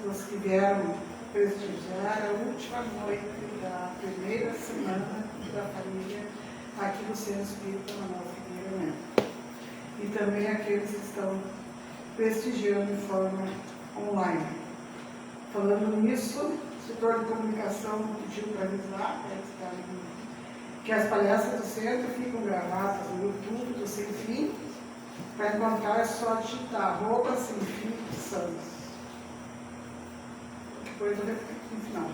os que vieram prestigiar a última noite da primeira semana da família aqui no Centro Espírita na nossa igreja. E também aqueles que estão prestigiando de forma online. Falando nisso, o setor de comunicação pediu para avisar que as palestras do centro ficam gravadas no YouTube do Sem Fim. Para encontrar é só digitar @Sem Fim Santos. Depois eu repito no final.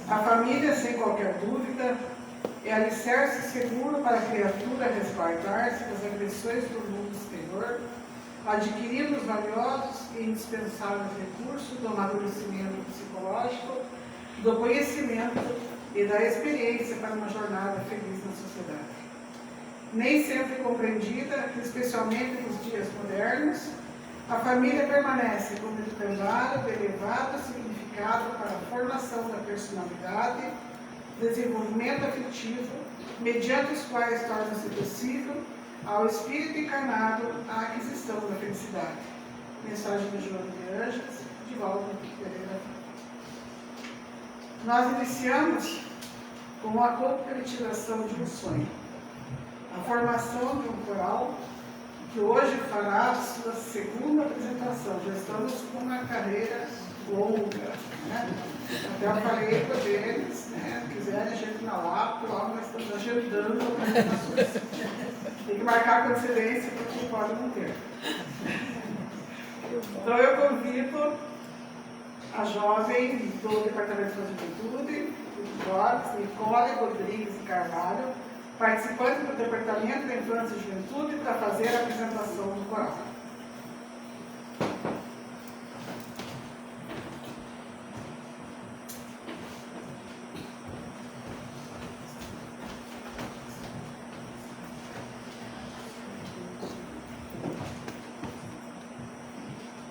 A família, sem qualquer dúvida, é alicerce seguro para a criatura resguardar-se das agressões do mundo exterior, adquirindo os valiosos e indispensáveis recursos do amadurecimento psicológico, do conhecimento e da experiência para uma jornada feliz na sociedade. Nem sempre compreendida, especialmente nos dias modernos, a família permanece como um pilar de elevado significado para a formação da personalidade, desenvolvimento afetivo, mediante os quais torna-se possível ao espírito encarnado a aquisição da felicidade. Mensagem de João de Anjos, de Walter Pereira. Nós iniciamos com a concretização de um sonho, a formação de um coral que hoje fará a sua segunda apresentação. Já estamos com uma carreira longa, né? Até eu falei para eles, né? Se quiserem a gente na Lapa, logo nós estamos agendando apresentações. Tem que marcar com antecedência porque pode não ter. Então eu convido a jovem do Departamento da Juventude, Nicole Rodrigues Carvalho, participante do Departamento da Infância e Juventude, para fazer a apresentação do coral.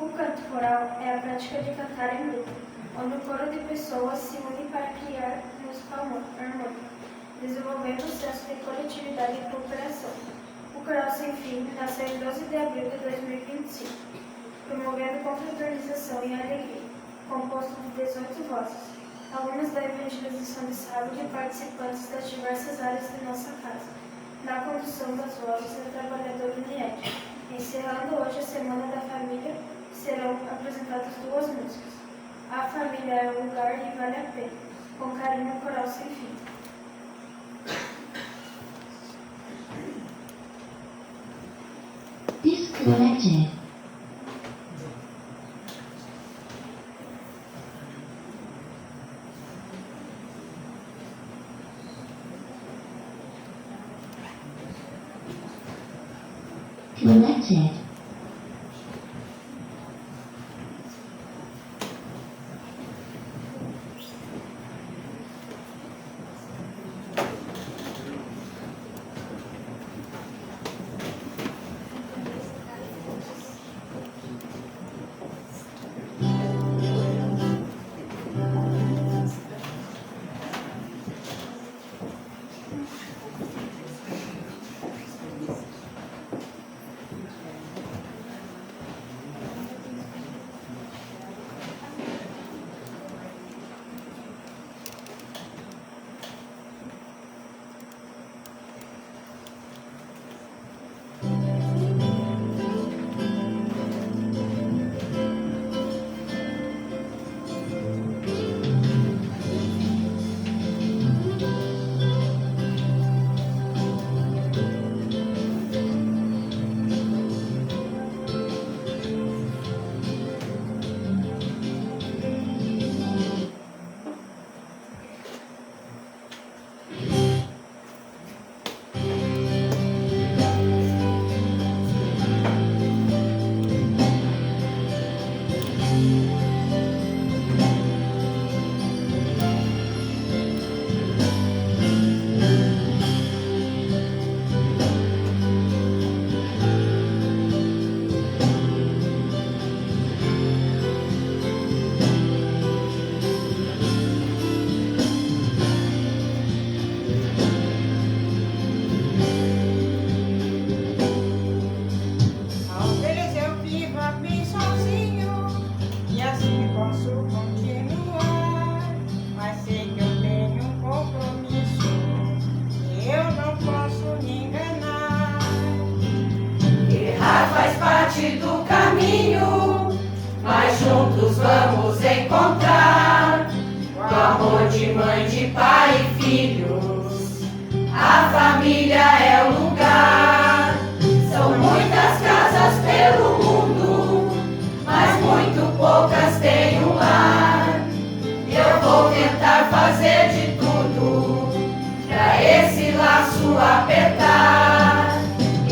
O canto coral é a prática de cantar em grupo, onde um coro de pessoas se une para criar música harmônica, desenvolvendo um senso de coletividade e cooperação. O Coral Sem Fim nasceu em 12 de abril de 2025, promovendo confraternização e alegria, composto de 18 vozes, alunos da evangelização de sábado e participantes das diversas áreas de nossa casa. Na condução das vozes é a trabalhadora Unied. Encerrando hoje a Semana da Família, serão apresentadas 2 músicas. A família é um lugar e vale a pena. Com carinho, Coral Sem Fim. Disconnected. Connected. Errar faz parte do caminho, mas juntos vamos encontrar o amor de mãe, de pai e filhos. A família é o lugar. São muitas casas pelo mundo, mas muito poucas têm um lar. Eu vou tentar fazer de tudo pra esse laço apertar.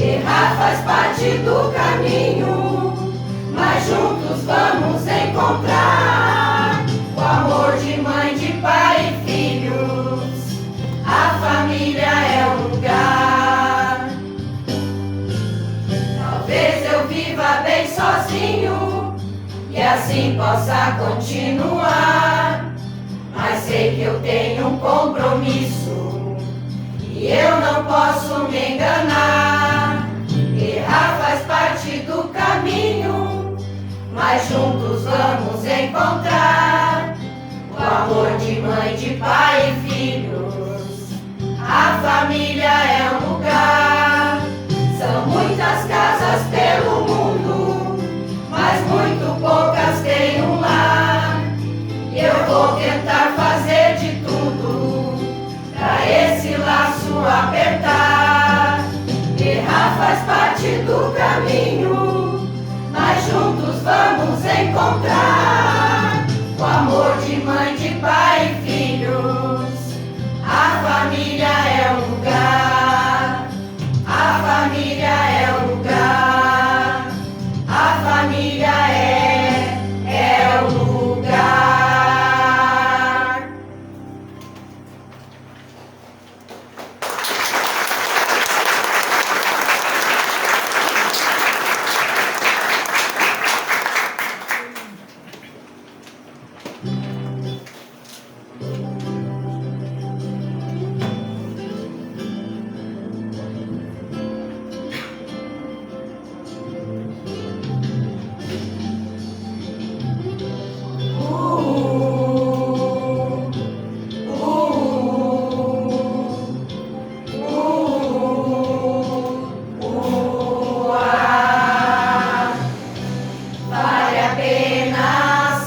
Errar faz parte do caminho, mas juntos vamos encontrar o amor de mãe, de pai e filhos. A família é o lugar. Talvez eu viva bem sozinho e assim possa continuar, mas sei que eu tenho um compromisso e eu não posso me enganar. Errar faz parte do caminho, mas juntos vamos encontrar o amor de mãe, de pai e filhos. A família é um lugar. São muitas casas pelo mundo, mas muito poucas têm um lar. E eu vou tentar fazer de tudo pra esse laço apertar. Errar faz parte do caminho, mas juntos vamos encontrar o amor de mãe, de pai e filhos. A família é o lugar. A família é o lugar. A família é o lugar. Vale a pena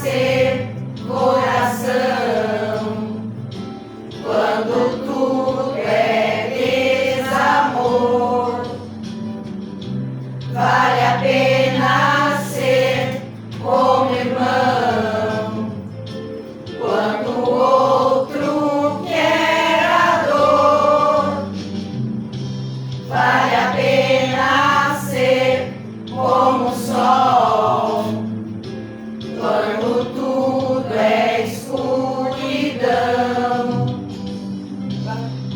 ser coração quando tudo é desamor. Vale a pena ser como irmão quando o outro quer a dor. Vale a pena ser como o sol quando tudo é escuridão.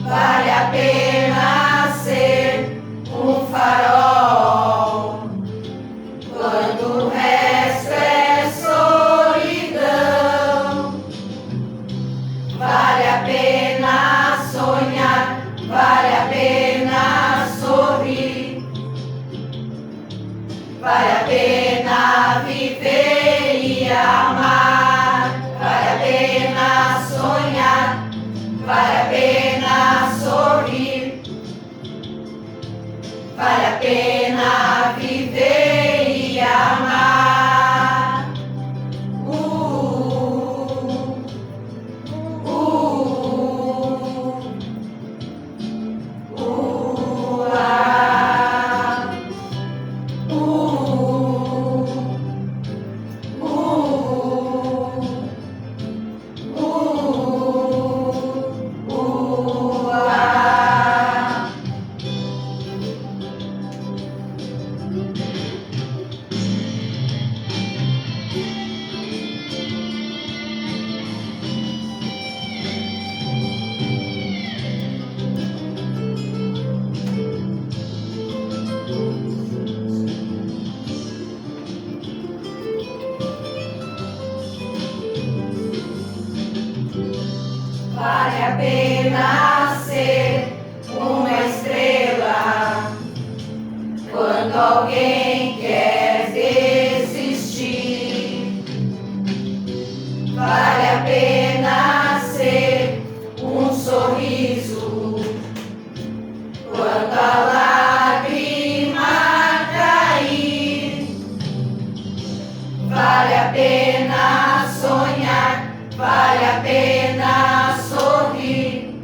Vale a pena ser um farol quando o resto é solidão. Vale a pena sonhar, vale a pena sorrir. Vale a pena viver e amar. Vale a pena sonhar, vale a pena sorrir. Vale a pena viver e amar. Ah. Vale a pena ser uma estrela quando alguém quer desistir. Vale a pena ser um sorriso quando a lágrima cair. pena sonhar, vale a pena sorrir,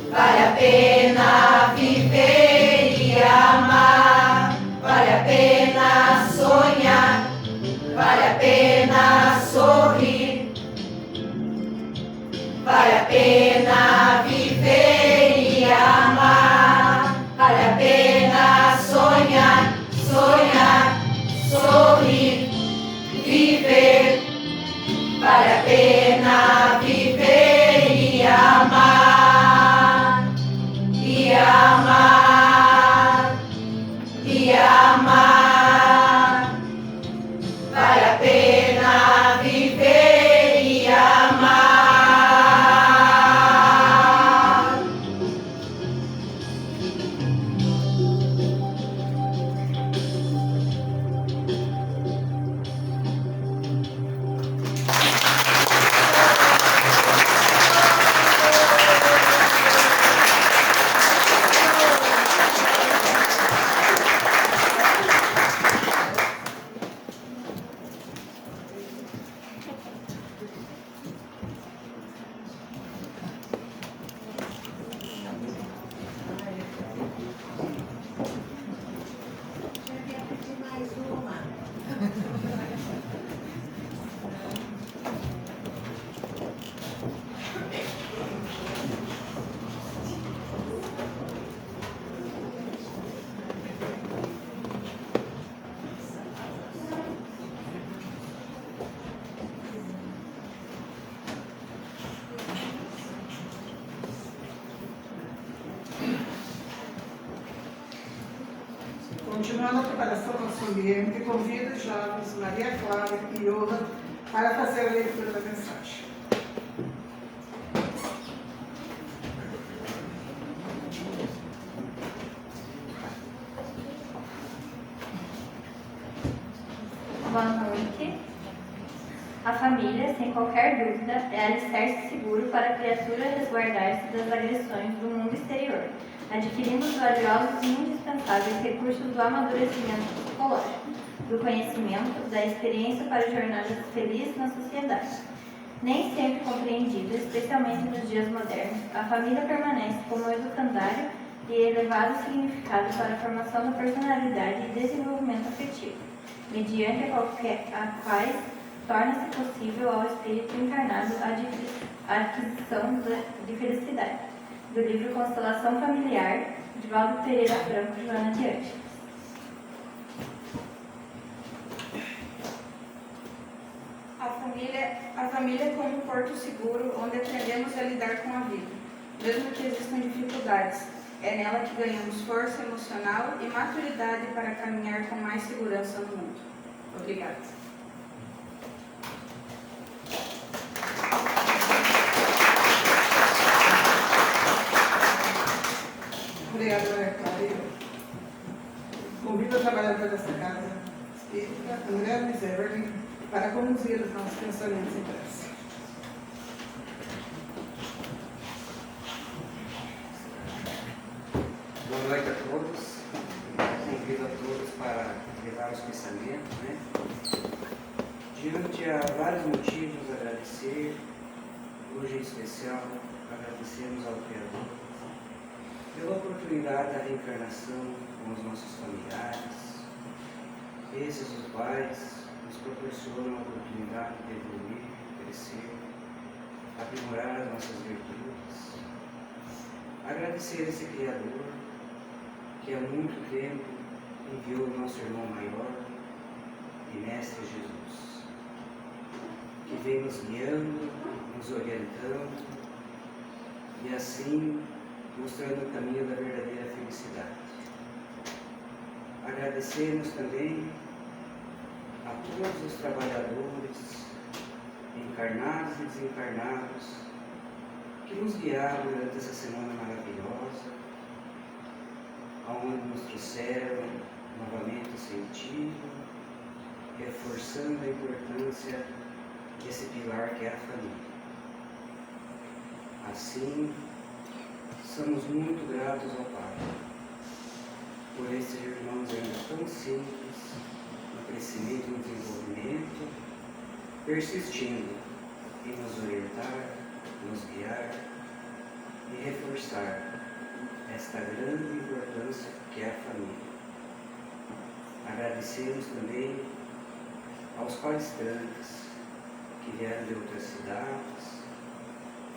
vale a pena viver e amar, vale a pena sonhar, vale a pena sorrir, vale a pena viver e amar, vale a pena sonhar, sonhar, sorrir, viver, vale a pena viver e amar, e amar, e amar, vale a pena viver e amar. Continuando a preparação do nosso ambiente, convido os jovens Maria Clara e Johan para fazer a leitura da mensagem. Boa noite. A família, sem qualquer dúvida, é alicerce seguro para a criatura resguardar-se das agressões do mundo exterior, adquirindo os valiosos e indispensáveis recursos do amadurecimento psicológico, do conhecimento, da experiência para jornadas felizes na sociedade. Nem sempre compreendida, especialmente nos dias modernos, a família permanece como educandário e elevado significado para a formação da personalidade e desenvolvimento afetivo, mediante a quais torna-se possível ao espírito encarnado a aquisição de felicidade. Do livro Constelação Familiar, de Valdo Pereira Franco, Joana de Ângeles. A família é como um porto seguro onde aprendemos a lidar com a vida, mesmo que existam dificuldades. É nela que ganhamos força emocional e maturidade para caminhar com mais segurança no mundo. Obrigada. Obrigada, Maria Clara. Convido a trabalhadora desta casa espírita, André Luiz Everly, para conduzir os nossos pensamentos em prece. Boa noite a todos. Convido a todos para levar os pensamentos, né? Diante a vários motivos de agradecer, hoje em especial, agradecemos ao Criador pela oportunidade da reencarnação com os nossos familiares, esses os quais nos proporcionam a oportunidade de evoluir, crescer, aprimorar as nossas virtudes. Agradecer esse Criador que há muito tempo enviou o nosso irmão maior e Mestre Jesus, que vem nos guiando, nos orientando e assim mostrando o caminho da verdadeira felicidade. Agradecemos também a todos os trabalhadores, encarnados e desencarnados, que nos guiaram durante essa semana maravilhosa, onde nos trouxeram novamente o sentido, reforçando a importância desse pilar que é a família. Assim, somos muito gratos ao Pai por esses irmãos ainda tão simples no crescimento e desenvolvimento, persistindo em nos orientar, nos guiar e reforçar esta grande importância que é a família. Agradecemos também aos palestrantes que vieram de outras cidades,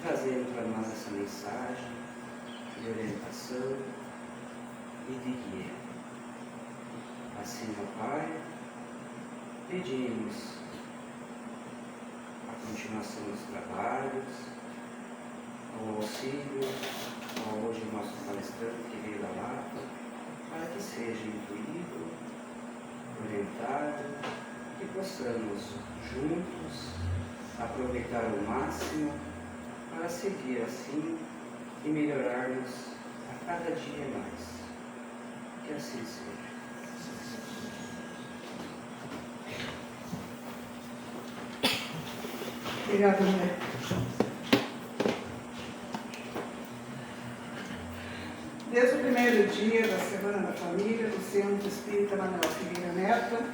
trazendo para nós essa mensagem de orientação e de guia. Assim, ó Pai, pedimos a continuação dos trabalhos, o auxílio ao hoje nosso palestrante que veio da Lapa, para que seja intuído, orientado, que possamos juntos aproveitar ao máximo para seguir assim e melhorarmos a cada dia mais. Que assim seja. Obrigada, André. Desde o primeiro dia da Semana da Família do Centro Espírita Manuel Figueira Neto,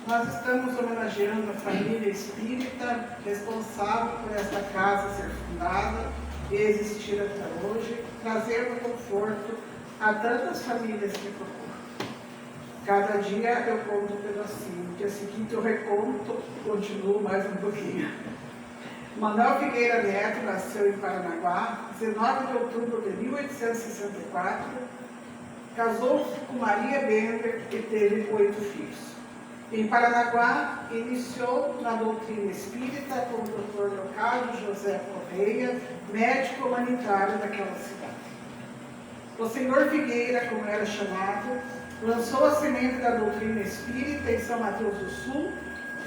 nós estamos homenageando a família espírita responsável por esta casa ser fundada e existir até hoje, trazendo conforto a tantas famílias que procuram. Cada dia eu conto um pedacinho, no dia seguinte eu reconto e continuo mais um pouquinho. Manuel Figueira Neto nasceu em Paranaguá, 19 de outubro de 1864, casou-se com Maria Bender e teve 8 filhos. Em Paranaguá, iniciou na doutrina espírita com o Dr. Leocádio José Correia, médico humanitário daquela cidade. O senhor Figueira, como era chamado, lançou a semente da doutrina espírita em São Mateus do Sul,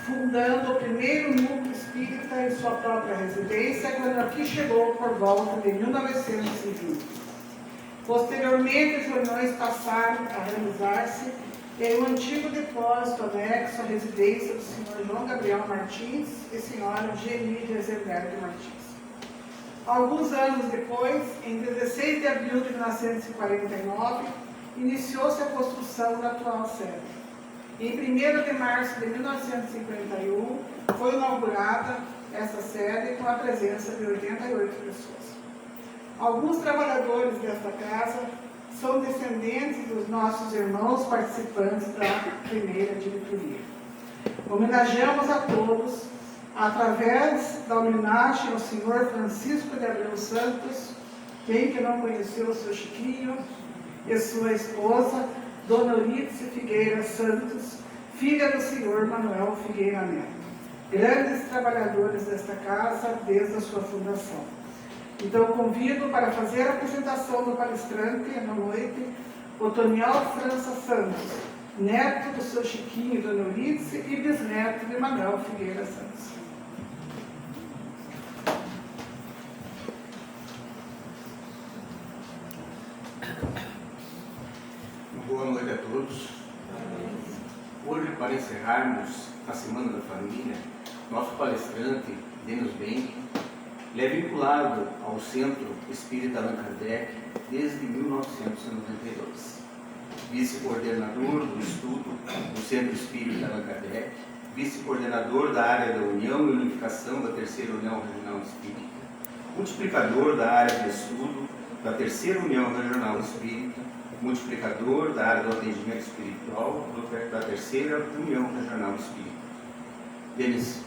fundando o primeiro núcleo espírita em sua própria residência, quando aqui chegou por volta de 1920. Posteriormente, as reuniões passaram a realizar-se em um antigo depósito anexo à residência do senhor João Gabriel Martins e senhora Geni de Azevedo Martins. Alguns anos depois, em 16 de abril de 1949, iniciou-se a construção da atual sede. Em 1º de março de 1951, foi inaugurada essa sede com a presença de 88 pessoas. Alguns trabalhadores desta casa são descendentes dos nossos irmãos participantes da primeira diretoria. Homenageamos a todos através da homenagem ao senhor Francisco de Abreu Santos, quem que não conheceu o seu Chiquinho, e sua esposa, Dona Euridice Figueira Santos, filha do senhor Manuel Figueira Neto, grandes trabalhadores desta casa desde a sua fundação. Então, convido para fazer a apresentação do palestrante na noite, Otoniel França Santos, neto do seu Chiquinho e Dona Euridice e bisneto de Manuel Figueira Santos. Boa noite a todos. Hoje, para encerrarmos a Semana da Família, nosso palestrante, Denis Bem, ele é vinculado ao Centro Espírita Allan Kardec desde 1992. Vice-coordenador do estudo do Centro Espírita Allan Kardec, vice-coordenador da área da União e Unificação da Terceira União Regional Espírita, multiplicador da área de estudo da Terceira União Regional Espírita, multiplicador da área do atendimento espiritual da Terceira União Regional Espírita. Denis,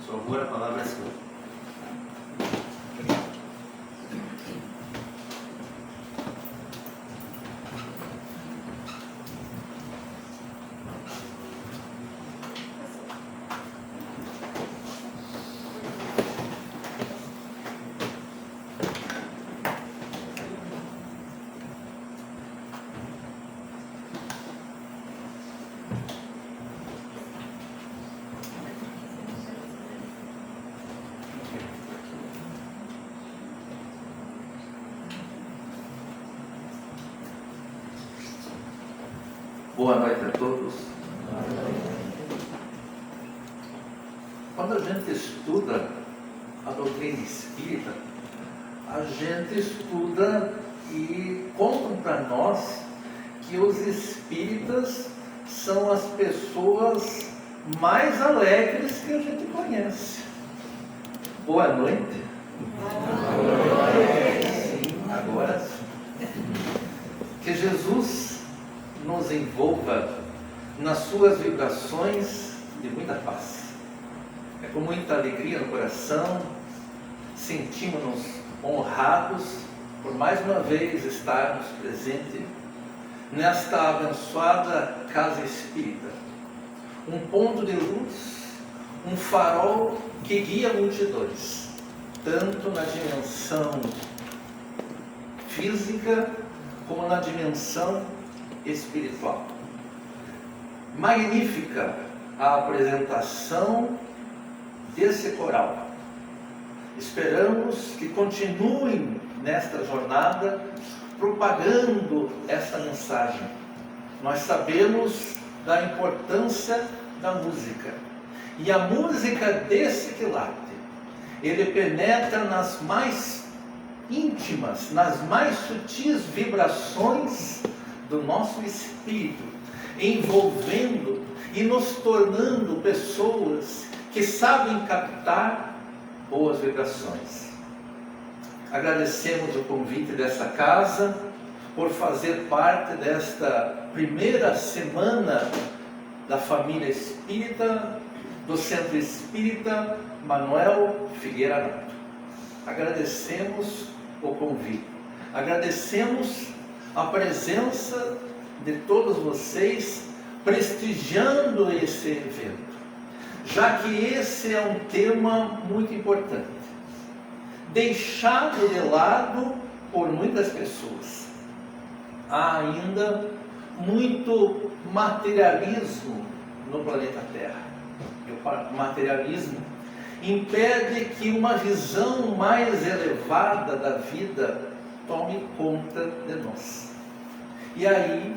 por favor, a palavra é sua. Boa noite a todos. Quando a gente estuda a doutrina espírita, a gente estuda e contam para nós que os espíritas são as pessoas mais alegres que a gente conhece. Boa noite. Sim, agora sim. Que Jesus nos envolva nas suas vibrações de muita paz. É com muita alegria no coração, sentimos-nos honrados por mais uma vez estarmos presentes nesta abençoada casa espírita. Um ponto de luz, um farol que guia multidões, tanto na dimensão física como na dimensão espiritual. Magnífica a apresentação desse coral. Esperamos que continuem nesta jornada propagando esta mensagem. Nós sabemos da importância da música. E a música desse quilate, ele penetra nas mais íntimas, nas mais sutis vibrações do nosso espírito, envolvendo e nos tornando pessoas que sabem captar boas vibrações. Agradecemos o convite dessa casa por fazer parte desta primeira semana da família espírita do Centro Espírita Manuel Figueira Neto. Agradecemos o convite, agradecemos a presença de todos vocês prestigiando esse evento, já que esse é um tema muito importante, deixado de lado por muitas pessoas. Há ainda muito materialismo no planeta Terra. E o materialismo impede que uma visão mais elevada da vida tome conta de nós. E aí,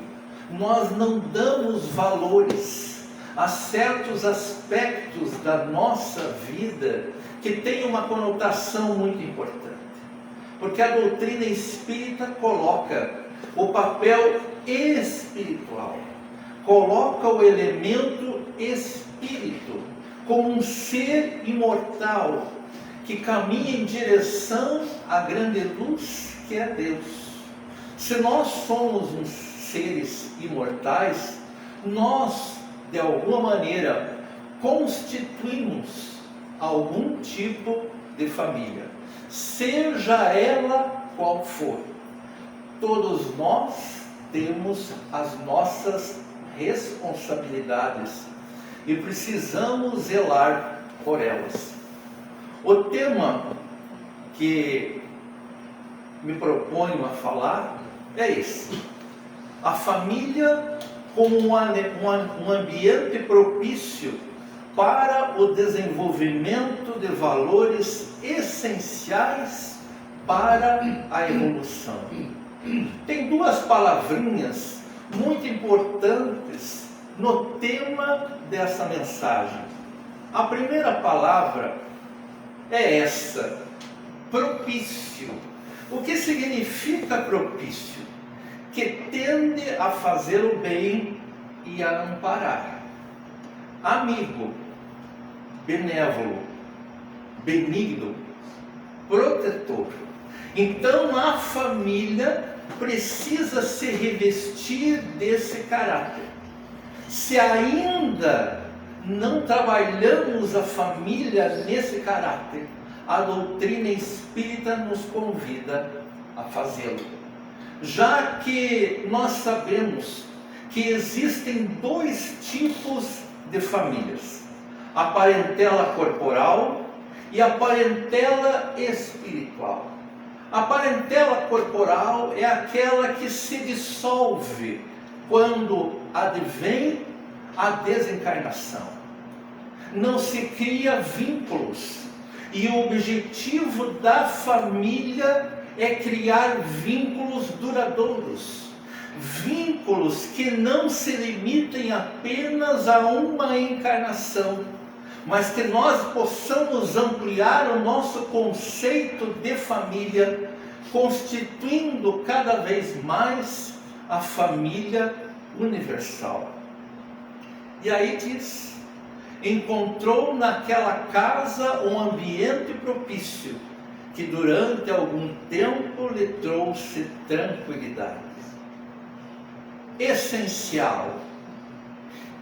nós não damos valores a certos aspectos da nossa vida que têm uma conotação muito importante. Porque a doutrina espírita coloca o papel espiritual, coloca o elemento espírito como um ser imortal que caminha em direção à grande luz que é Deus. Se nós somos uns seres imortais, nós, de alguma maneira, constituímos algum tipo de família, seja ela qual for. Todos nós temos as nossas responsabilidades e precisamos zelar por elas. O tema que me proponho a falar é esse: a família como um ambiente propício para o desenvolvimento de valores essenciais para a evolução. Tem duas palavrinhas muito importantes no tema dessa mensagem. A primeira palavra é essa: propício. O que significa propício? Que tende a fazer o bem e a amparar. Amigo, benévolo, benigno, protetor. Então a família precisa se revestir desse caráter. Se ainda não trabalhamos a família nesse caráter, a doutrina espírita nos convida a fazê-lo. Já que nós sabemos que existem dois tipos de famílias: a parentela corporal e a parentela espiritual. A parentela corporal é aquela que se dissolve quando advém a desencarnação. Não se cria vínculos, e o objetivo da família é criar vínculos duradouros, vínculos que não se limitem apenas a uma encarnação, mas que nós possamos ampliar o nosso conceito de família, constituindo cada vez mais a família universal. E aí diz: encontrou naquela casa um ambiente propício, que durante algum tempo lhe trouxe tranquilidade. Essencial,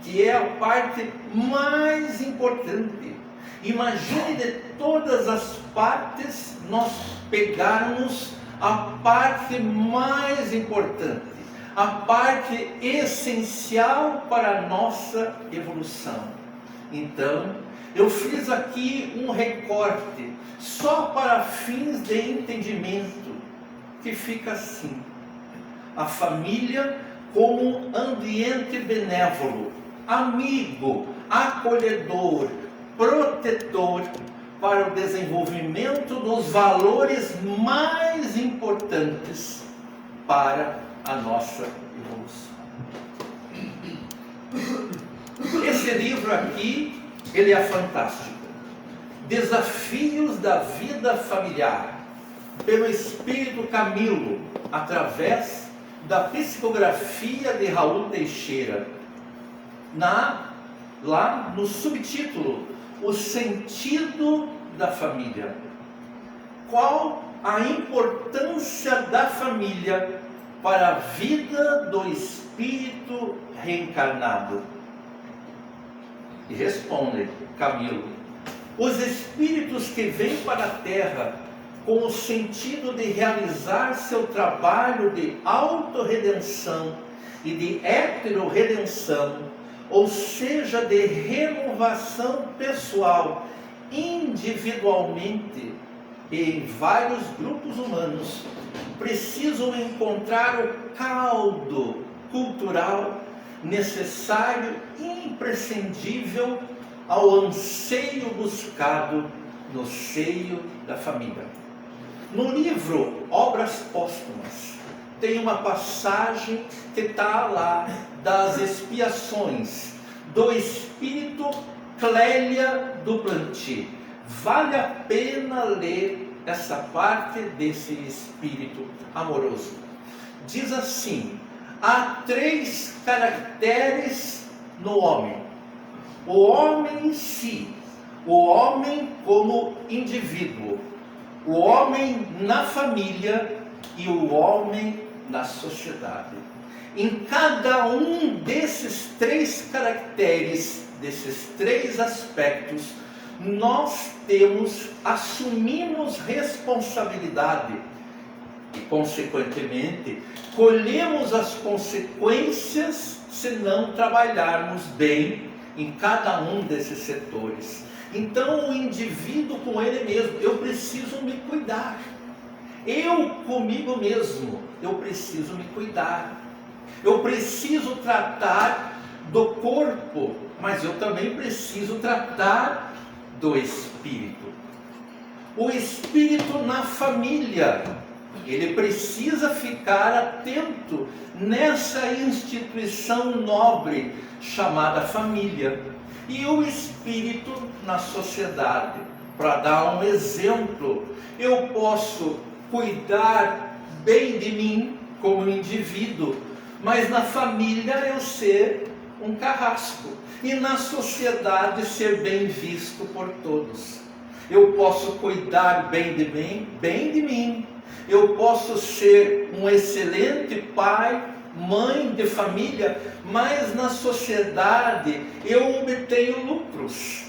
que é a parte mais importante. Imagine de todas as partes nós pegarmos a parte mais importante, a parte essencial para a nossa evolução. Então, eu fiz aqui um recorte só para fins de entendimento, que fica assim: a família como um ambiente benévolo, amigo, acolhedor, protetor para o desenvolvimento dos valores mais importantes para a nossa evolução. Esse livro aqui, ele é fantástico. Desafios da vida familiar, pelo Espírito Camilo, através da psicografia de Raul Teixeira. Lá no subtítulo, o sentido da família. Qual a importância da família para a vida do espírito reencarnado? E responde Camilo: os espíritos que vêm para a Terra com o sentido de realizar seu trabalho de autorredenção e de heterorredenção, ou seja, de renovação pessoal, individualmente e em vários grupos humanos, precisam encontrar o caldo cultural necessário e imprescindível ao anseio buscado no seio da família. No livro Obras Póstumas, tem uma passagem que está lá das expiações do espírito Clélia Duplanty. Vale a pena ler essa parte desse espírito amoroso. Diz assim: há 3 caracteres no homem: o homem em si, o homem como indivíduo, o homem na família e o homem na sociedade. Em cada um desses 3 caracteres, desses 3 aspectos, nós assumimos responsabilidade e, consequentemente, colhemos as consequências se não trabalharmos bem em cada um desses setores. Então, o indivíduo com ele mesmo: eu preciso me cuidar. Eu comigo mesmo, eu preciso me cuidar. Eu preciso tratar do corpo, mas eu também preciso tratar do espírito. O espírito na família, ele precisa ficar atento nessa instituição nobre chamada família. E o espírito na sociedade, para dar um exemplo, eu posso cuidar bem de mim como indivíduo, mas na família eu ser um carrasco, e na sociedade ser bem visto por todos. Eu posso cuidar bem de mim, eu posso ser um excelente pai, mãe de família, mas na sociedade eu obtenho lucros,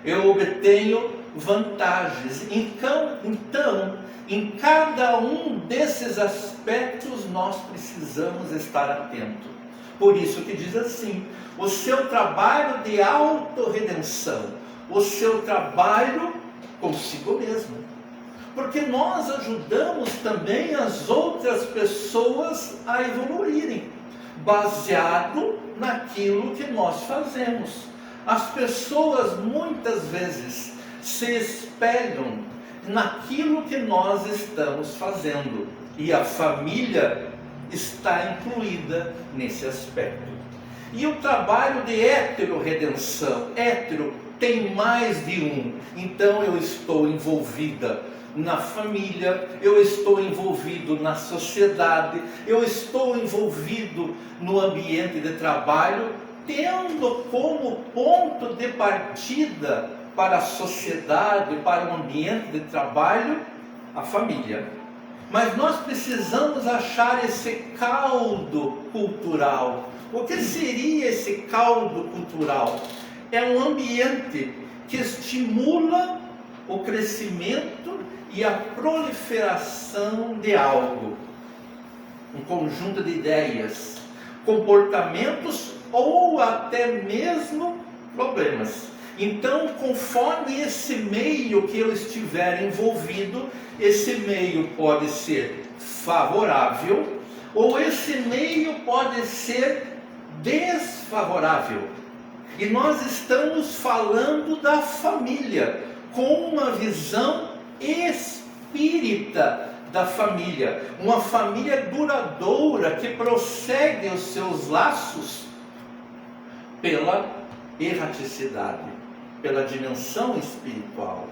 eu obtenho vantagens. Então, em cada um desses aspectos nós precisamos estar atentos. Por isso que diz assim: o seu trabalho de autorredenção, o seu trabalho consigo mesmo. Porque nós ajudamos também as outras pessoas a evoluírem, baseado naquilo que nós fazemos. As pessoas muitas vezes se espelham naquilo que nós estamos fazendo, e a família está incluída nesse aspecto. E o trabalho de heterorredenção, hétero tem mais de um, então eu estou envolvida na família, eu estou envolvido na sociedade, eu estou envolvido no ambiente de trabalho, tendo como ponto de partida para a sociedade, para o ambiente de trabalho, a família. Mas nós precisamos achar esse caldo cultural. O que seria esse caldo cultural? É um ambiente que estimula o crescimento e a proliferação de algo. Um conjunto de ideias, comportamentos ou até mesmo problemas. Então, conforme esse meio que eu estiver envolvido, esse meio pode ser favorável ou esse meio pode ser desfavorável. E nós estamos falando da família, com uma visão espírita da família, uma família duradoura que prossegue os seus laços pela erraticidade, pela dimensão espiritual.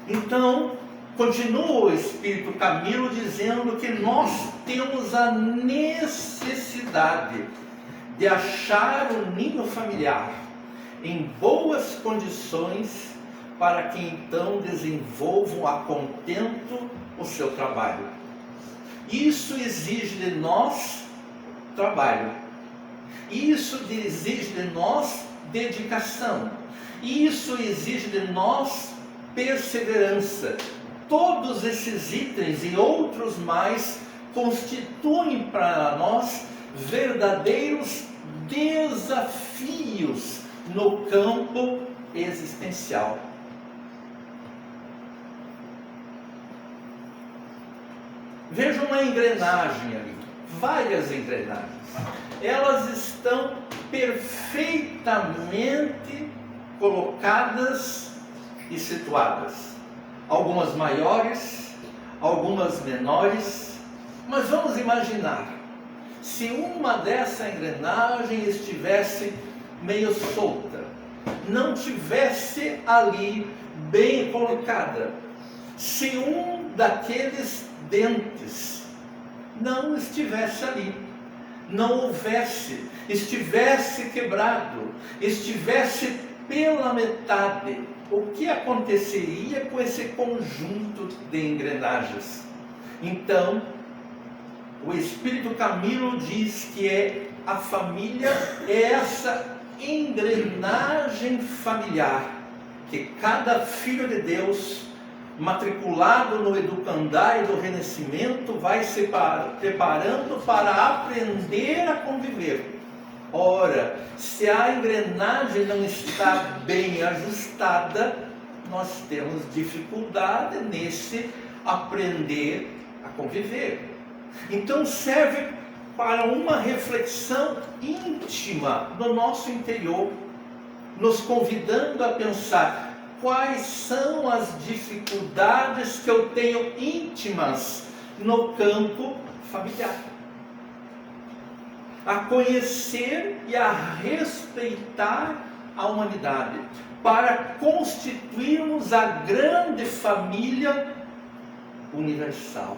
Então, continua o Espírito Camilo dizendo que nós temos a necessidade de achar o ninho familiar em boas condições para que então desenvolvam a contento o seu trabalho. Isso exige de nós trabalho. Isso exige de nós dedicação. Isso exige de nós perseverança. Todos esses itens e outros mais constituem para nós verdadeiros desafios no campo existencial. Veja uma engrenagem ali, várias engrenagens. Elas estão perfeitamente colocadas e situadas. Algumas maiores, algumas menores. Mas vamos imaginar, se uma dessa engrenagem estivesse meio solta, não tivesse ali bem colocada, se um daqueles dentes não estivesse ali, não houvesse, estivesse quebrado, estivesse pela metade, o que aconteceria com esse conjunto de engrenagens? Então, o Espírito Camilo diz que a família é essa engrenagem familiar, que cada filho de Deus matriculado no educandário do Renascimento vai se preparando para aprender a conviver. Ora, se a engrenagem não está bem ajustada, nós temos dificuldade nesse aprender a conviver. Então serve para uma reflexão íntima no nosso interior, nos convidando a pensar quais são as dificuldades que eu tenho íntimas no campo familiar. A conhecer e a respeitar a humanidade, para constituirmos a grande família universal.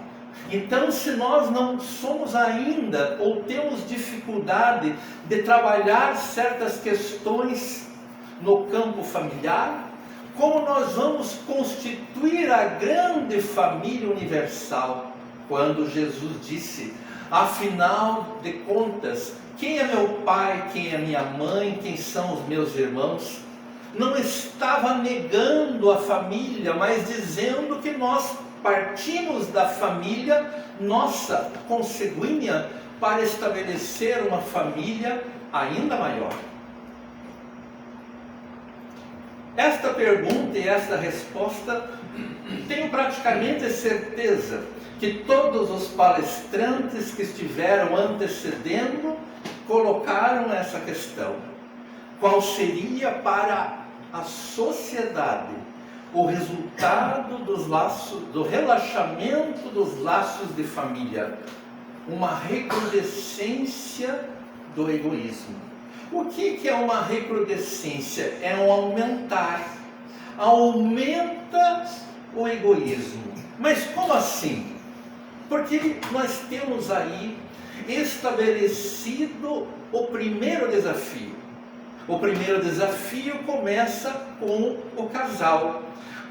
Então, se nós não somos ainda, ou temos dificuldade de trabalhar certas questões no campo familiar, como nós vamos constituir a grande família universal? Quando Jesus disse, afinal de contas, quem é meu pai, quem é minha mãe, quem são os meus irmãos? Não estava negando a família, mas dizendo que nós partimos da família nossa consanguínea para estabelecer uma família ainda maior. Esta pergunta e esta resposta, tenho praticamente certeza que todos os palestrantes que estiveram antecedendo colocaram essa questão. Qual seria para a sociedade o resultado dos laços, do relaxamento dos laços de família? Uma recrudescência do egoísmo. O que é uma recrudescência? É um aumentar. Aumenta o egoísmo. Mas como assim? Porque nós temos aí estabelecido o primeiro desafio. O primeiro desafio começa com o casal.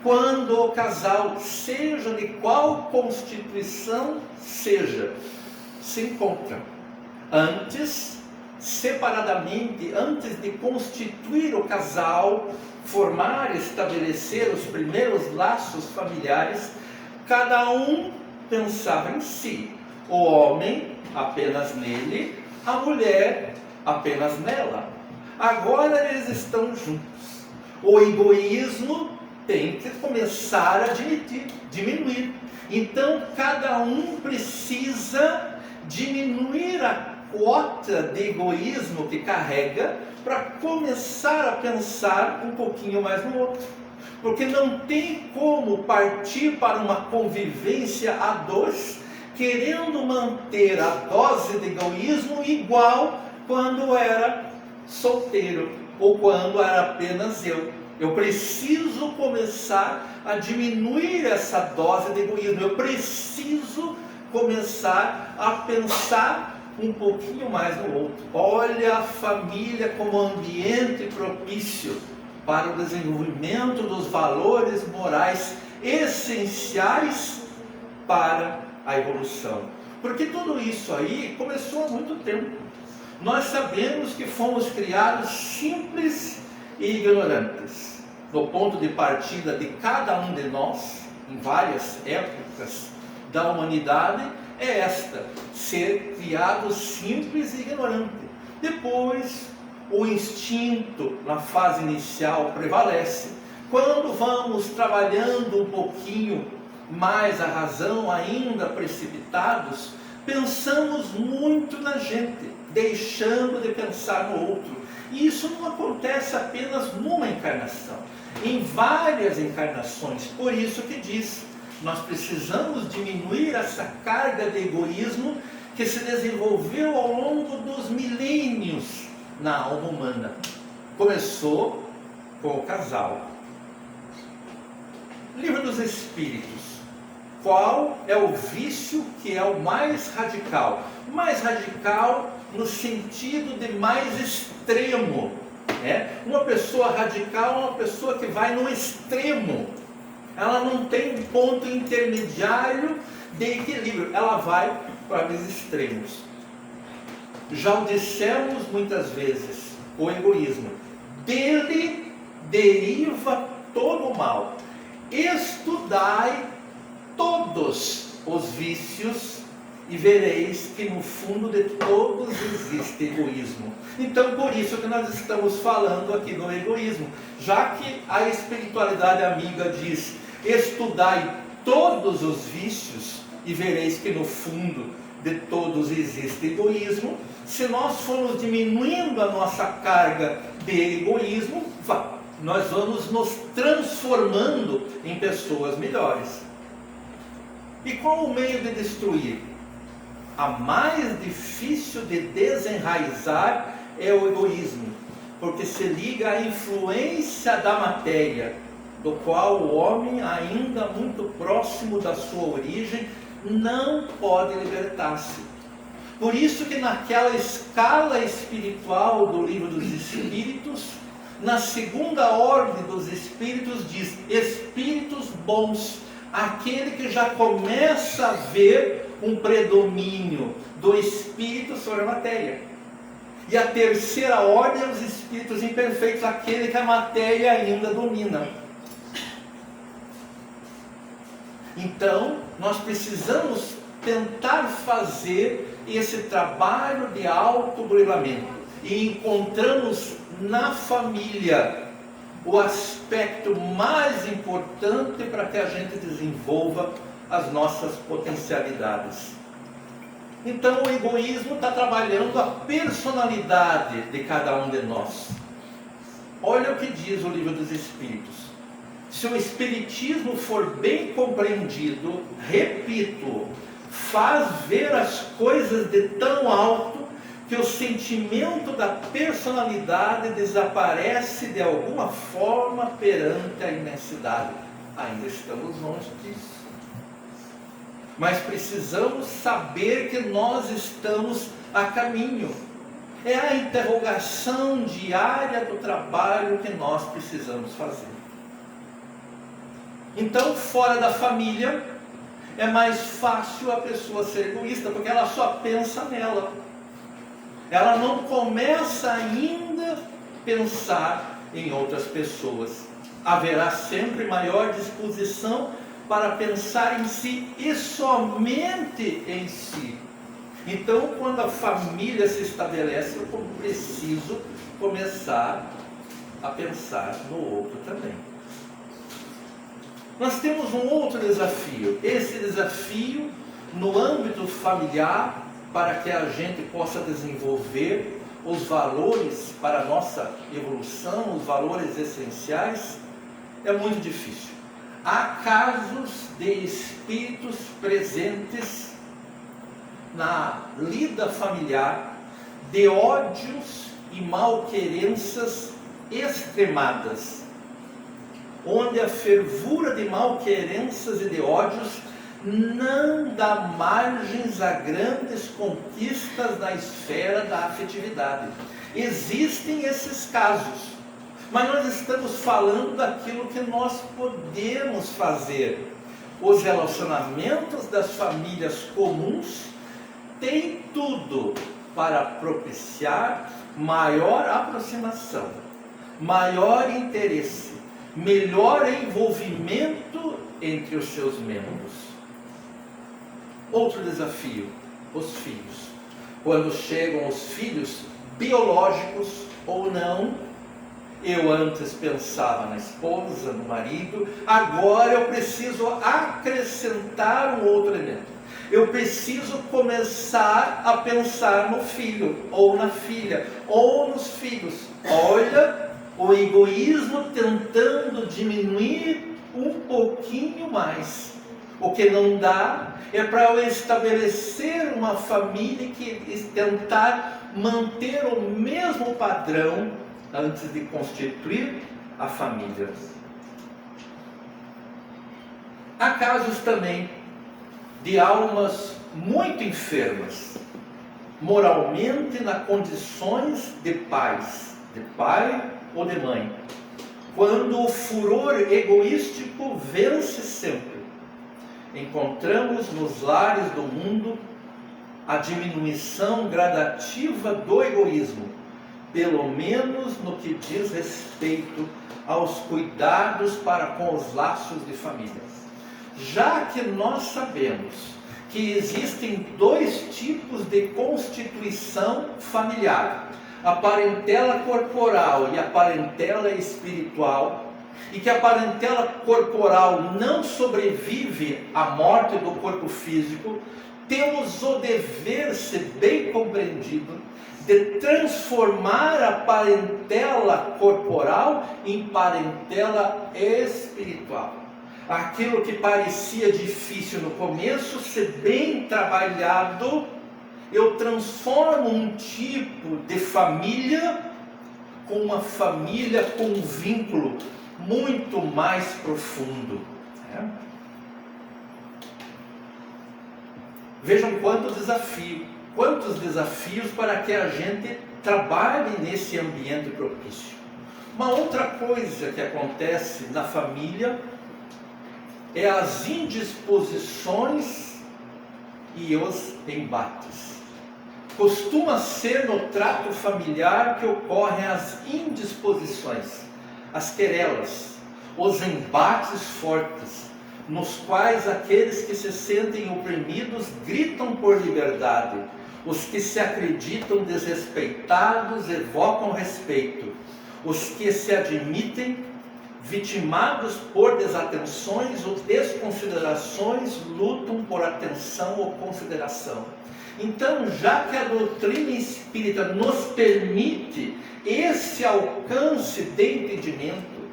Quando o casal, seja de qual constituição seja, se encontram. Antes, separadamente, antes de constituir o casal, formar, estabelecer os primeiros laços familiares, cada um pensava em si. O homem apenas nele, a mulher apenas nela. Agora eles estão juntos. O egoísmo tem que começar a diminuir. Então cada um precisa diminuir a quota de egoísmo que carrega para começar a pensar um pouquinho mais no outro. Porque não tem como partir para uma convivência a dois, querendo manter a dose de egoísmo igual quando era solteiro ou quando era apenas eu. Eu preciso começar a diminuir essa dose de egoísmo. Eu preciso começar a pensar um pouquinho mais no outro. Olha a família como ambiente propício para o desenvolvimento dos valores morais essenciais para a evolução. Porque tudo isso aí começou há muito tempo. Nós sabemos que fomos criados simples e ignorantes. No ponto de partida de cada um de nós, em várias épocas da humanidade, é esta: ser criado simples e ignorante. Depois, o instinto na fase inicial prevalece. Quando vamos trabalhando um pouquinho mais a razão, ainda precipitados, pensamos muito na gente, deixando de pensar no outro. E isso não acontece apenas numa encarnação, em várias encarnações. Por isso que diz, nós precisamos diminuir essa carga de egoísmo que se desenvolveu ao longo dos milênios na alma humana. Começou com o casal. Livro dos Espíritos. Qual é o vício que é o mais radical? Mais radical no sentido de mais extremo. Uma pessoa radical é uma pessoa que vai no extremo. Ela não tem um ponto intermediário de equilíbrio. Ela vai para os extremos. Já o dissemos muitas vezes, o egoísmo. Dele deriva todo o mal. Estudai todos os vícios e vereis que no fundo de todos existe egoísmo. Então, por isso que nós estamos falando aqui do egoísmo, já que a espiritualidade amiga diz: estudai todos os vícios e vereis que no fundo de todos existe egoísmo. Se nós formos diminuindo a nossa carga de egoísmo, nós vamos nos transformando em pessoas melhores. E qual o meio de destruir? A mais difícil de desenraizar é o egoísmo, porque se liga à influência da matéria, do qual o homem, ainda muito próximo da sua origem, não pode libertar-se. Por isso que naquela escala espiritual do Livro dos Espíritos, na segunda ordem dos Espíritos diz: espíritos bons, aquele que já começa a ver um predomínio do espírito sobre a matéria. E a terceira ordem é os espíritos imperfeitos, aquele que a matéria ainda domina. Então, nós precisamos tentar fazer esse trabalho de autoburilamento. E encontramos na família o aspecto mais importante para que a gente desenvolva as nossas potencialidades. Então o egoísmo está trabalhando a personalidade de cada um de nós. Olha o que diz o Livro dos Espíritos. Se o Espiritismo for bem compreendido, repito, faz ver as coisas de tão alto que o sentimento da personalidade desaparece de alguma forma perante a imensidade. Ainda estamos longe disso. mas precisamos saber que nós estamos a caminho. É a interrogação diária do trabalho que nós precisamos fazer. Então, fora da família, é mais fácil a pessoa ser egoísta, porque ela só pensa nela. Ela não começa ainda a pensar em outras pessoas. Haverá sempre maior disposição para pensar em si e somente em si. Então, quando a família se estabelece, eu preciso começar a pensar no outro também. Nós temos um outro desafio. Esse desafio no âmbito familiar, para que a gente possa desenvolver os valores para a nossa evolução, os valores essenciais, é muito difícil. Há casos de espíritos presentes na lida familiar de ódios e malquerenças extremadas, onde a fervura de malquerenças e de ódios não dá margens a grandes conquistas na esfera da afetividade. Existem esses casos, mas nós estamos falando daquilo que nós podemos fazer. Os relacionamentos das famílias comuns têm tudo para propiciar maior aproximação, maior interesse, melhor envolvimento entre os seus membros. Outro desafio, os filhos. Quando chegam os filhos, biológicos ou não, eu antes pensava na esposa, no marido, agora eu preciso acrescentar um outro elemento. Eu preciso começar a pensar no filho, ou na filha, ou nos filhos. Olha, o egoísmo tentando diminuir um pouquinho mais. O que não dá é para eu estabelecer uma família que tentar manter o mesmo padrão antes de constituir a família. Há casos também de almas muito enfermas, moralmente nas condições de pais, de pai ou de mãe, quando o furor egoístico vence sempre. Encontramos nos lares do mundo a diminuição gradativa do egoísmo, pelo menos no que diz respeito aos cuidados para com os laços de família. Já que nós sabemos que existem dois tipos de constituição familiar, a parentela corporal e a parentela espiritual, e que a parentela corporal não sobrevive à morte do corpo físico, temos o dever, se bem compreendido, de transformar a parentela corporal em parentela espiritual. Aquilo que parecia difícil no começo, se bem trabalhado, eu transformo um tipo de família com uma família com um vínculo muito mais profundo. Vejam quantos desafios para que a gente trabalhe nesse ambiente propício. Uma outra coisa que acontece na família é as indisposições e os embates. Costuma ser no trato familiar que ocorrem as indisposições, as querelas, os embates fortes, nos quais aqueles que se sentem oprimidos gritam por liberdade, os que se acreditam desrespeitados evocam respeito, os que se admitem vitimados por desatenções ou desconsiderações lutam por atenção ou consideração. Então, já que a doutrina espírita nos permite esse alcance de entendimento,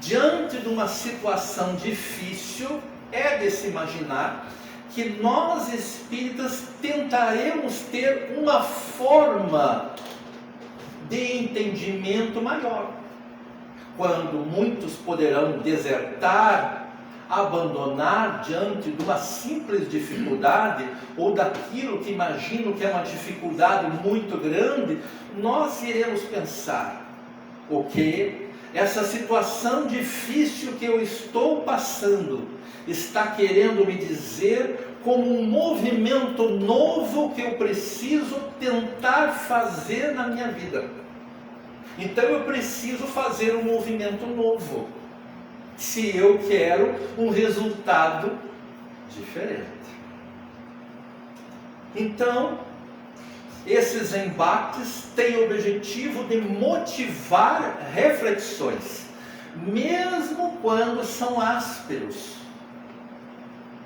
diante de uma situação difícil, é de se imaginar que nós espíritas tentaremos ter uma forma de entendimento maior. Quando muitos poderão desertar abandonar diante de uma simples dificuldade, ou daquilo que imagino que é uma dificuldade muito grande, nós iremos pensar: ok, essa situação difícil que eu estou passando está querendo me dizer como um movimento novo que eu preciso tentar fazer na minha vida. Então eu preciso fazer um movimento novo, se eu quero um resultado diferente. Então, esses embates têm o objetivo de motivar reflexões, mesmo quando são ásperos.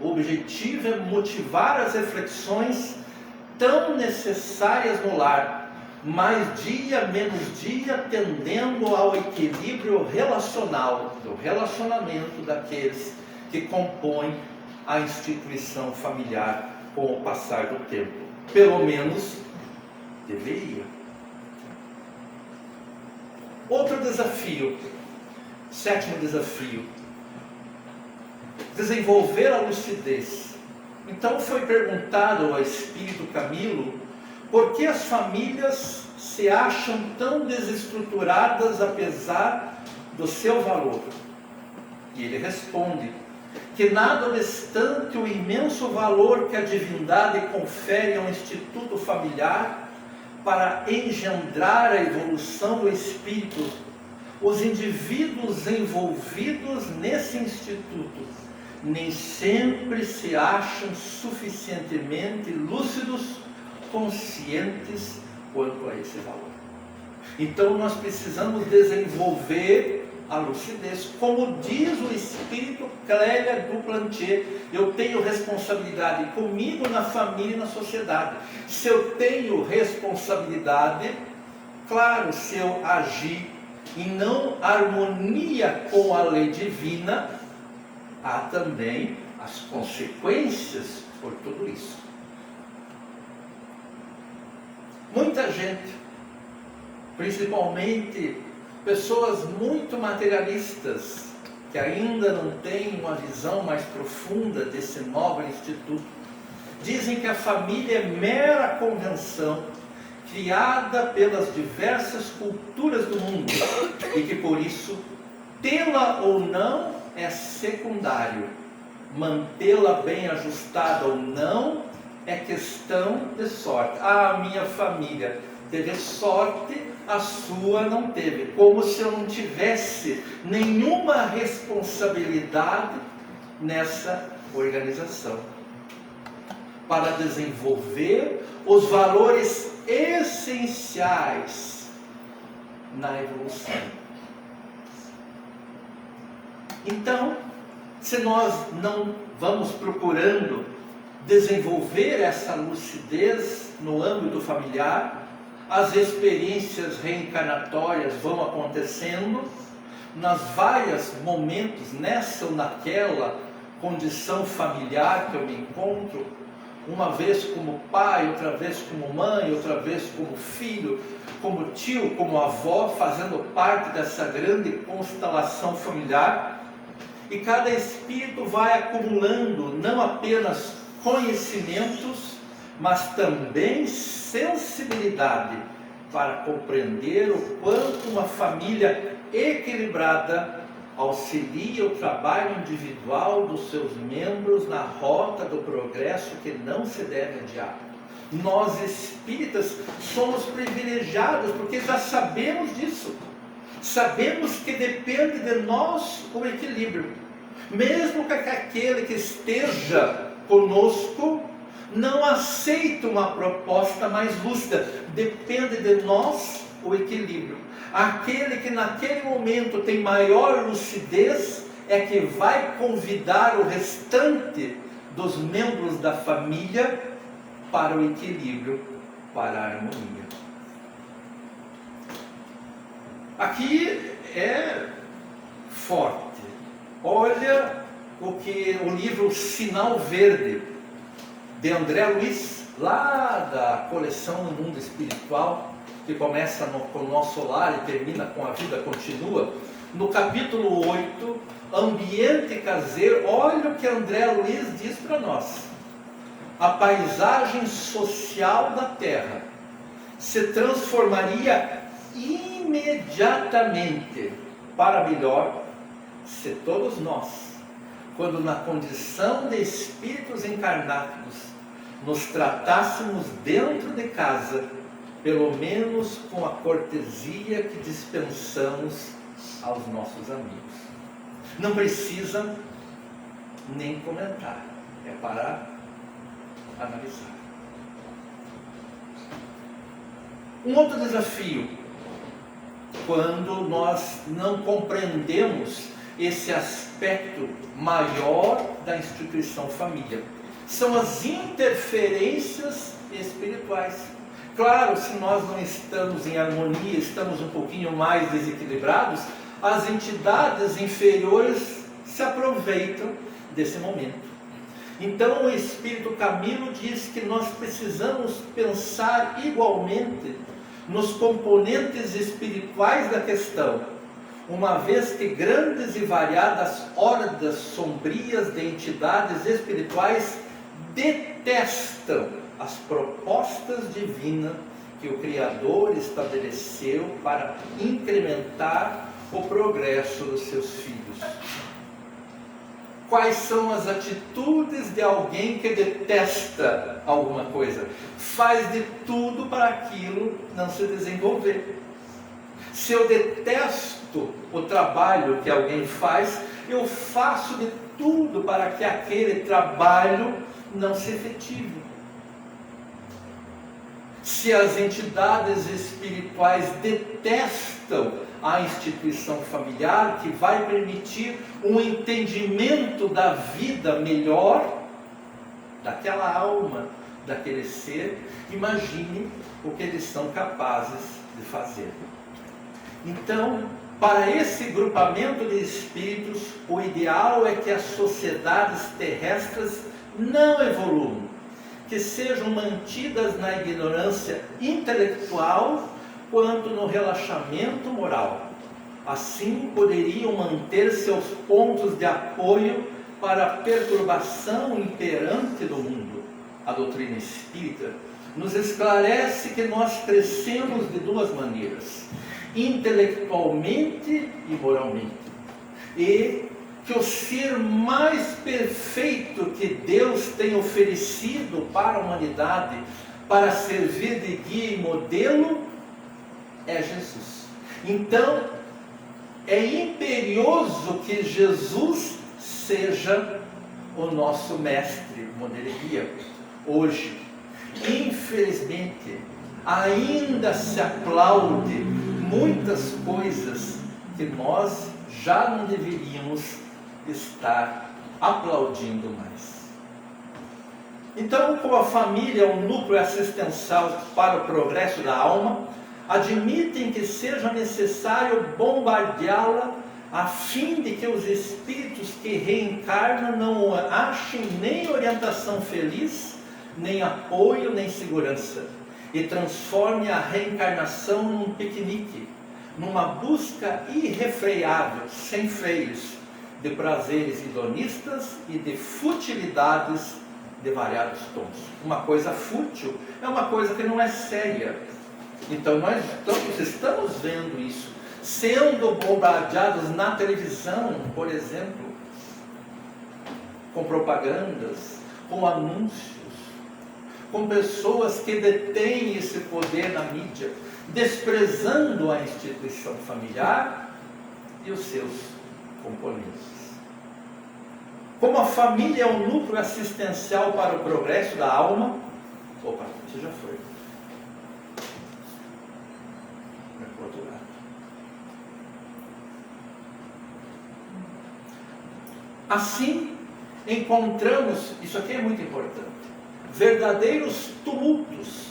O objetivo é motivar as reflexões tão necessárias no lar, mais dia menos dia, tendendo ao equilíbrio relacional, do relacionamento daqueles que compõem a instituição familiar com o passar do tempo. Pelo menos deveria. Outro desafio, 7º desafio: desenvolver a lucidez. Então foi perguntado ao Espírito Camilo por que as famílias se acham tão desestruturadas apesar do seu valor. E ele responde que, nada obstante o imenso valor que a divindade confere ao instituto familiar para engendrar a evolução do espírito, os indivíduos envolvidos nesse instituto nem sempre se acham suficientemente lúcidos, conscientes quanto a esse valor. Então nós precisamos desenvolver a lucidez, como diz o espírito Clélia Duplantier: eu tenho responsabilidade comigo, na família e na sociedade. Se eu tenho responsabilidade, claro, se eu agir em não harmonia com a lei divina, há também as consequências por tudo isso. Muita gente, principalmente pessoas muito materialistas, que ainda não têm uma visão mais profunda desse nobre instituto, dizem que a família é mera convenção criada pelas diversas culturas do mundo e que por isso tê-la ou não é secundário, mantê-la bem ajustada ou não é questão de sorte. Ah, a minha família teve sorte, a sua não teve. Como se eu não tivesse nenhuma responsabilidade nessa organização para desenvolver os valores essenciais na evolução. Então, se nós não vamos procurando desenvolver essa lucidez no âmbito familiar, as experiências reencarnatórias vão acontecendo nas vários momentos, nessa ou naquela condição familiar que eu me encontro, uma vez como pai, outra vez como mãe, outra vez como filho, como tio, como avó, fazendo parte dessa grande constelação familiar. E cada espírito vai acumulando não apenas conhecimentos, mas também sensibilidade para compreender o quanto uma família equilibrada auxilia o trabalho individual dos seus membros na rota do progresso que não se deve adiar. Nós espíritas somos privilegiados porque já sabemos disso. Sabemos que depende de nós o equilíbrio. Mesmo que aquele que esteja conosco não aceita uma proposta mais lúcida, depende de nós o equilíbrio. Aquele que naquele momento tem maior lucidez é que vai convidar o restante dos membros da família para o equilíbrio, para a harmonia. Aqui é forte. Olha o livro Sinal Verde, de André Luiz, lá da coleção do Mundo Espiritual, que começa com o nosso lar e termina com a vida continua, no capítulo 8, ambiente caseiro, olha o que André Luiz diz para nós. A paisagem social da Terra se transformaria imediatamente para melhor se todos nós, quando na condição de espíritos encarnados, nos tratássemos dentro de casa, pelo menos com a cortesia que dispensamos aos nossos amigos. Não precisa nem comentar, é para analisar. Um outro desafio, quando nós não compreendemos esse aspecto maior da instituição família, são as interferências espirituais. Claro, se nós não estamos em harmonia, estamos um pouquinho mais desequilibrados, as entidades inferiores se aproveitam desse momento. Então o Espírito Camilo diz que nós precisamos pensar igualmente nos componentes espirituais da questão, uma vez que grandes e variadas hordas sombrias de entidades espirituais detestam as propostas divinas que o Criador estabeleceu para incrementar o progresso dos seus filhos. Quais são as atitudes de alguém que detesta alguma coisa? Faz de tudo para aquilo não se desenvolver. Se eu detesto o trabalho que alguém faz, eu faço de tudo para que aquele trabalho não se efetive. Se as entidades espirituais detestam a instituição familiar, que vai permitir um entendimento da vida melhor daquela alma, daquele ser, imagine o que eles são capazes de fazer. Então, para esse grupamento de espíritos, o ideal é que as sociedades terrestres não evoluam, que sejam mantidas na ignorância intelectual quanto no relaxamento moral. Assim poderiam manter seus pontos de apoio para a perturbação imperante do mundo. A doutrina espírita nos esclarece que nós crescemos de duas maneiras: intelectualmente e moralmente, e que o ser mais perfeito que Deus tem oferecido para a humanidade, para servir de guia e modelo, é Jesus. Então, é imperioso que Jesus seja o nosso mestre, modelo e guia. Hoje, infelizmente, ainda se aplaude muitas coisas que nós já não deveríamos estar aplaudindo mais. Então, como a família é um núcleo assistencial para o progresso da alma, admitem que seja necessário bombardeá-la a fim de que os espíritos que reencarnam não achem nem orientação feliz, nem apoio, nem segurança, e transforme a reencarnação num piquenique, numa busca irrefreável, sem freios, de prazeres hedonistas e de futilidades de variados tons. Uma coisa fútil é uma coisa que não é séria. Então nós estamos vendo isso, sendo bombardeados na televisão, por exemplo, com propagandas, com anúncios, com pessoas que detêm esse poder na mídia, desprezando a instituição familiar e os seus componentes. Como a família é um núcleo assistencial para o progresso da alma, opa, você já foi. Vai para o outro lado. Assim, encontramos, isso aqui é muito importante, verdadeiros tumultos,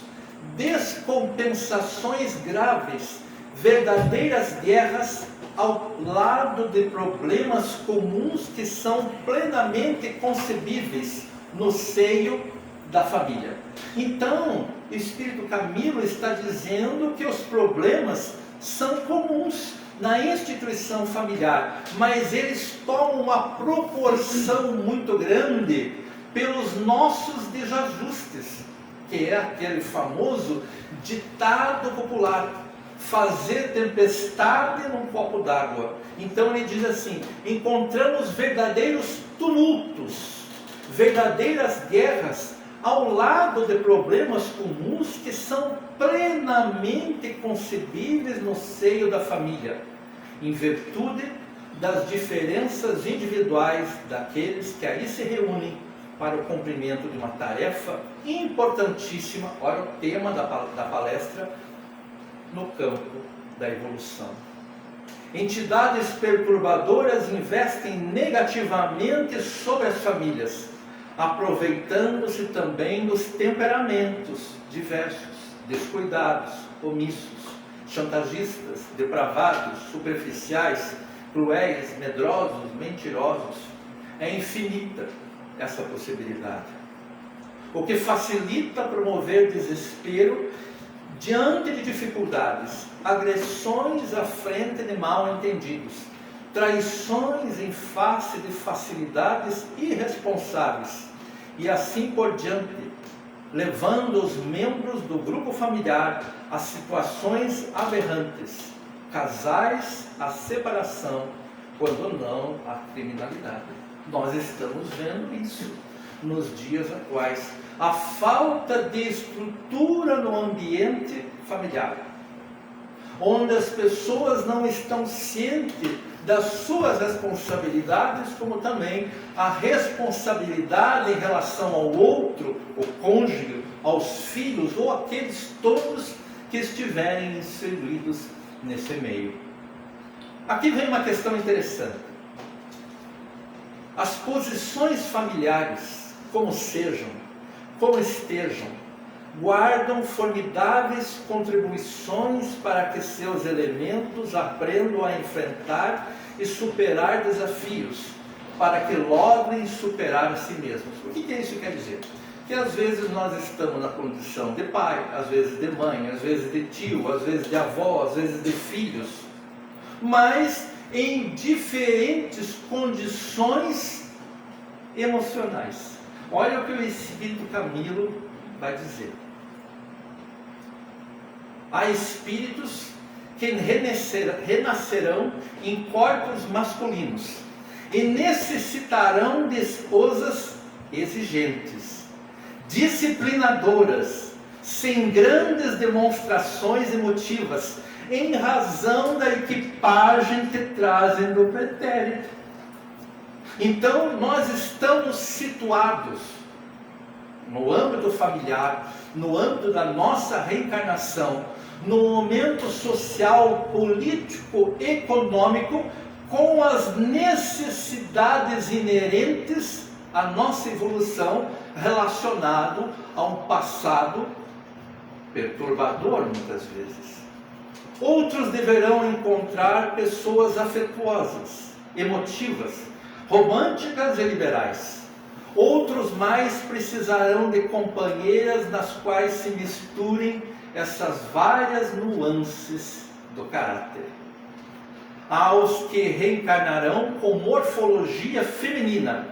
descompensações graves, verdadeiras guerras ao lado de problemas comuns que são plenamente concebíveis no seio da família. Então, o Espírito Camilo está dizendo que os problemas são comuns na instituição familiar, mas eles tomam uma proporção muito grande pelos nossos desajustes, que é aquele famoso ditado popular: fazer tempestade num copo d'água. Então ele diz assim: encontramos verdadeiros tumultos, verdadeiras guerras, ao lado de problemas comuns que são plenamente concebíveis no seio da família, em virtude das diferenças individuais daqueles que aí se reúnem para o cumprimento de uma tarefa importantíssima. Olha o tema da palestra: no campo da evolução. Entidades perturbadoras investem negativamente sobre as famílias, aproveitando-se também dos temperamentos diversos, descuidados, omissos, chantagistas, depravados, superficiais, cruéis, medrosos, mentirosos. É infinita essa possibilidade, o que facilita promover desespero diante de dificuldades, agressões à frente de mal-entendidos, traições em face de facilidades irresponsáveis, e assim por diante, levando os membros do grupo familiar a situações aberrantes, casais à separação, quando não à criminalidade. Nós estamos vendo isso nos dias atuais. A falta de estrutura no ambiente familiar, onde as pessoas não estão cientes das suas responsabilidades, como também a responsabilidade em relação ao outro, o cônjuge, aos filhos ou aqueles todos que estiverem inseridos nesse meio. Aqui vem uma questão interessante. As posições familiares, como estejam, guardam formidáveis contribuições para que seus elementos aprendam a enfrentar e superar desafios, para que logrem superar a si mesmos. O que isso quer dizer? Que às vezes nós estamos na condição de pai, às vezes de mãe, às vezes de tio, às vezes de avó, às vezes de filhos, mas em diferentes condições emocionais. Olha o que o Espírito Camilo vai dizer. Há espíritos que renascerão em corpos masculinos e necessitarão de esposas exigentes, disciplinadoras, sem grandes demonstrações emotivas, em razão da equipagem que trazem do pretérito. Então, nós estamos situados no âmbito familiar, no âmbito da nossa reencarnação, no momento social, político, econômico, com as necessidades inerentes à nossa evolução, relacionado a um passado perturbador, muitas vezes. Outros deverão encontrar pessoas afetuosas, emotivas, românticas e liberais. Outros mais precisarão de companheiras nas quais se misturem essas várias nuances do caráter. Há os que reencarnarão com morfologia feminina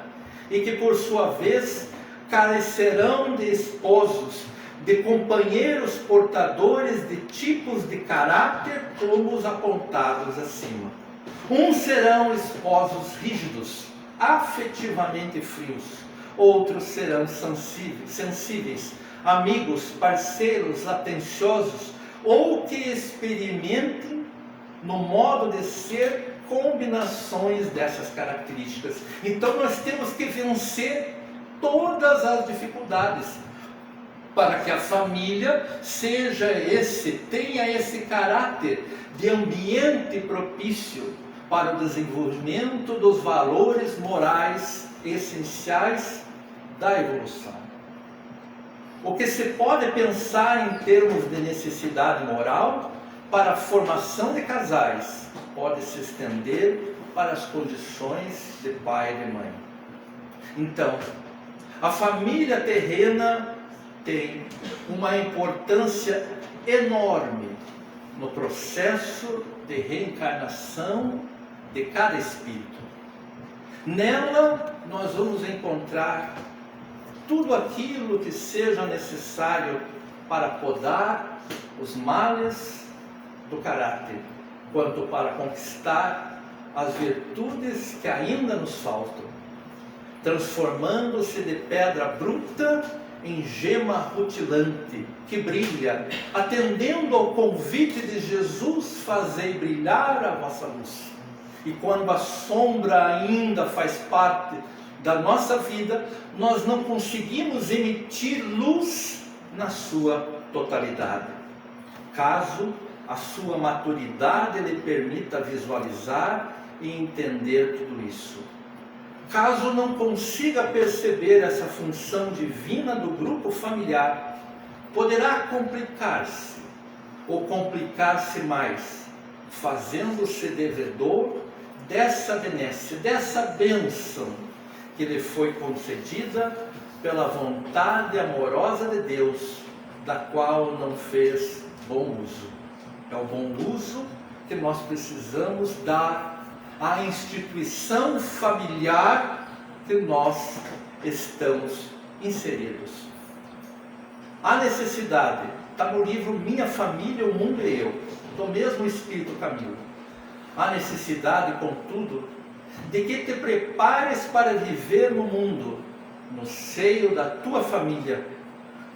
e que, por sua vez, carecerão de esposos, de companheiros portadores de tipos de caráter como os apontados acima. Uns serão esposos rígidos, afetivamente frios. Outros serão sensíveis, amigos, parceiros, atenciosos, ou que experimentem no modo de ser combinações dessas características. Então nós temos que vencer todas as dificuldades para que a família tenha esse caráter de ambiente propício para o desenvolvimento dos valores morais essenciais da evolução. O que se pode pensar em termos de necessidade moral para a formação de casais pode se estender para as condições de pai e de mãe. Então, a família terrena tem uma importância enorme no processo de reencarnação de cada espírito. Nela nós vamos encontrar tudo aquilo que seja necessário para podar os males do caráter, quanto para conquistar as virtudes que ainda nos faltam, transformando-se de pedra bruta em gema rutilante, que brilha, atendendo ao convite de Jesus: fazei brilhar a vossa luz. E quando a sombra ainda faz parte da nossa vida, nós não conseguimos emitir luz na sua totalidade. Caso a sua maturidade lhe permita visualizar e entender tudo isso. Caso não consiga perceber essa função divina do grupo familiar, poderá complicar-se, ou complicar-se mais, fazendo-se devedor dessa benesse, dessa bênção que lhe foi concedida pela vontade amorosa de Deus, da qual não fez bom uso. É o bom uso que nós precisamos dar à instituição familiar que nós estamos inseridos. A necessidade, está no livro Minha Família, o Mundo e Eu, do mesmo Espírito Camilo. A necessidade, contudo, de que te prepares para viver no mundo, no seio da tua família,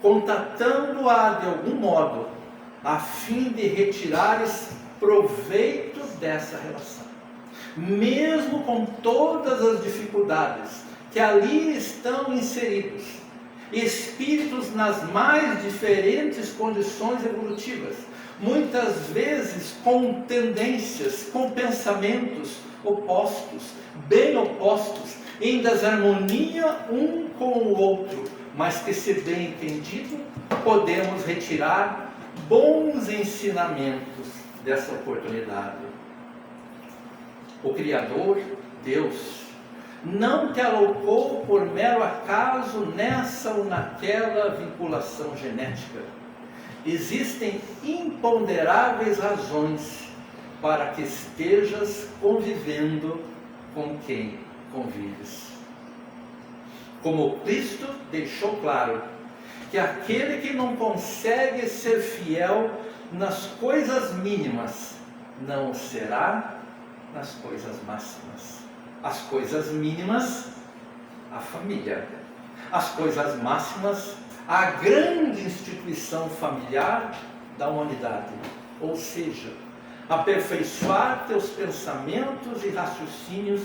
contatando-a de algum modo, a fim de retirares proveito dessa relação. Mesmo com todas as dificuldades que ali estão inseridos, espíritos nas mais diferentes condições evolutivas, muitas vezes com tendências, com pensamentos opostos, bem opostos, em desarmonia um com o outro, mas que, se bem entendido, podemos retirar bons ensinamentos dessa oportunidade. O Criador, Deus, não te alocou por mero acaso nessa ou naquela vinculação genética. Existem imponderáveis razões para que estejas convivendo com quem convives. Como Cristo deixou claro que aquele que não consegue ser fiel nas coisas mínimas, não será nas coisas máximas. As coisas mínimas, a família. As coisas máximas, a grande instituição familiar da humanidade. Ou seja, aperfeiçoar teus pensamentos e raciocínios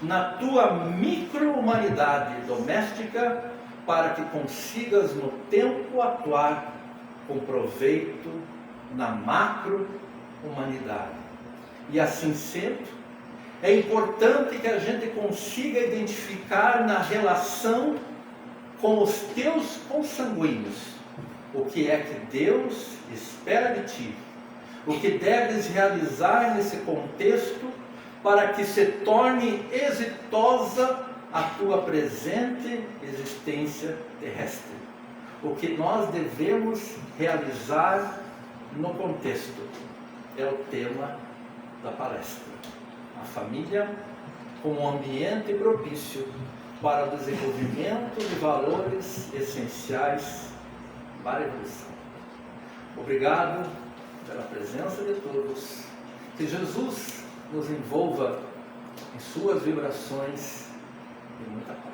na tua micro-humanidade doméstica, para que consigas no tempo atuar com proveito na macro-humanidade. E assim sendo, é importante que a gente consiga identificar na relação com os teus consanguíneos o que é que Deus espera de ti, o que deves realizar nesse contexto para que se torne exitosa a tua presente existência terrestre. O que nós devemos realizar no contexto é o tema da palestra. A família como um ambiente propício para o desenvolvimento de valores essenciais para a evolução. Obrigado pela presença de todos. Que Jesus nos envolva em suas vibrações e muita paz.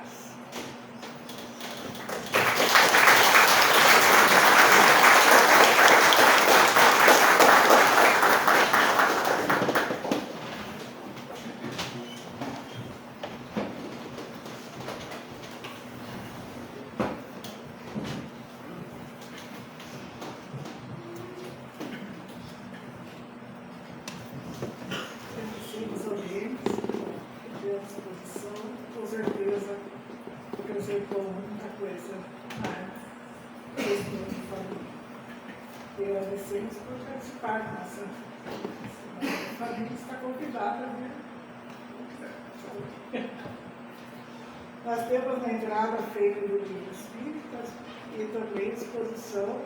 Agradecemos por participar da nossa família, está convidada, né? Nós temos na entrada feita do livro Espíritas e também disposição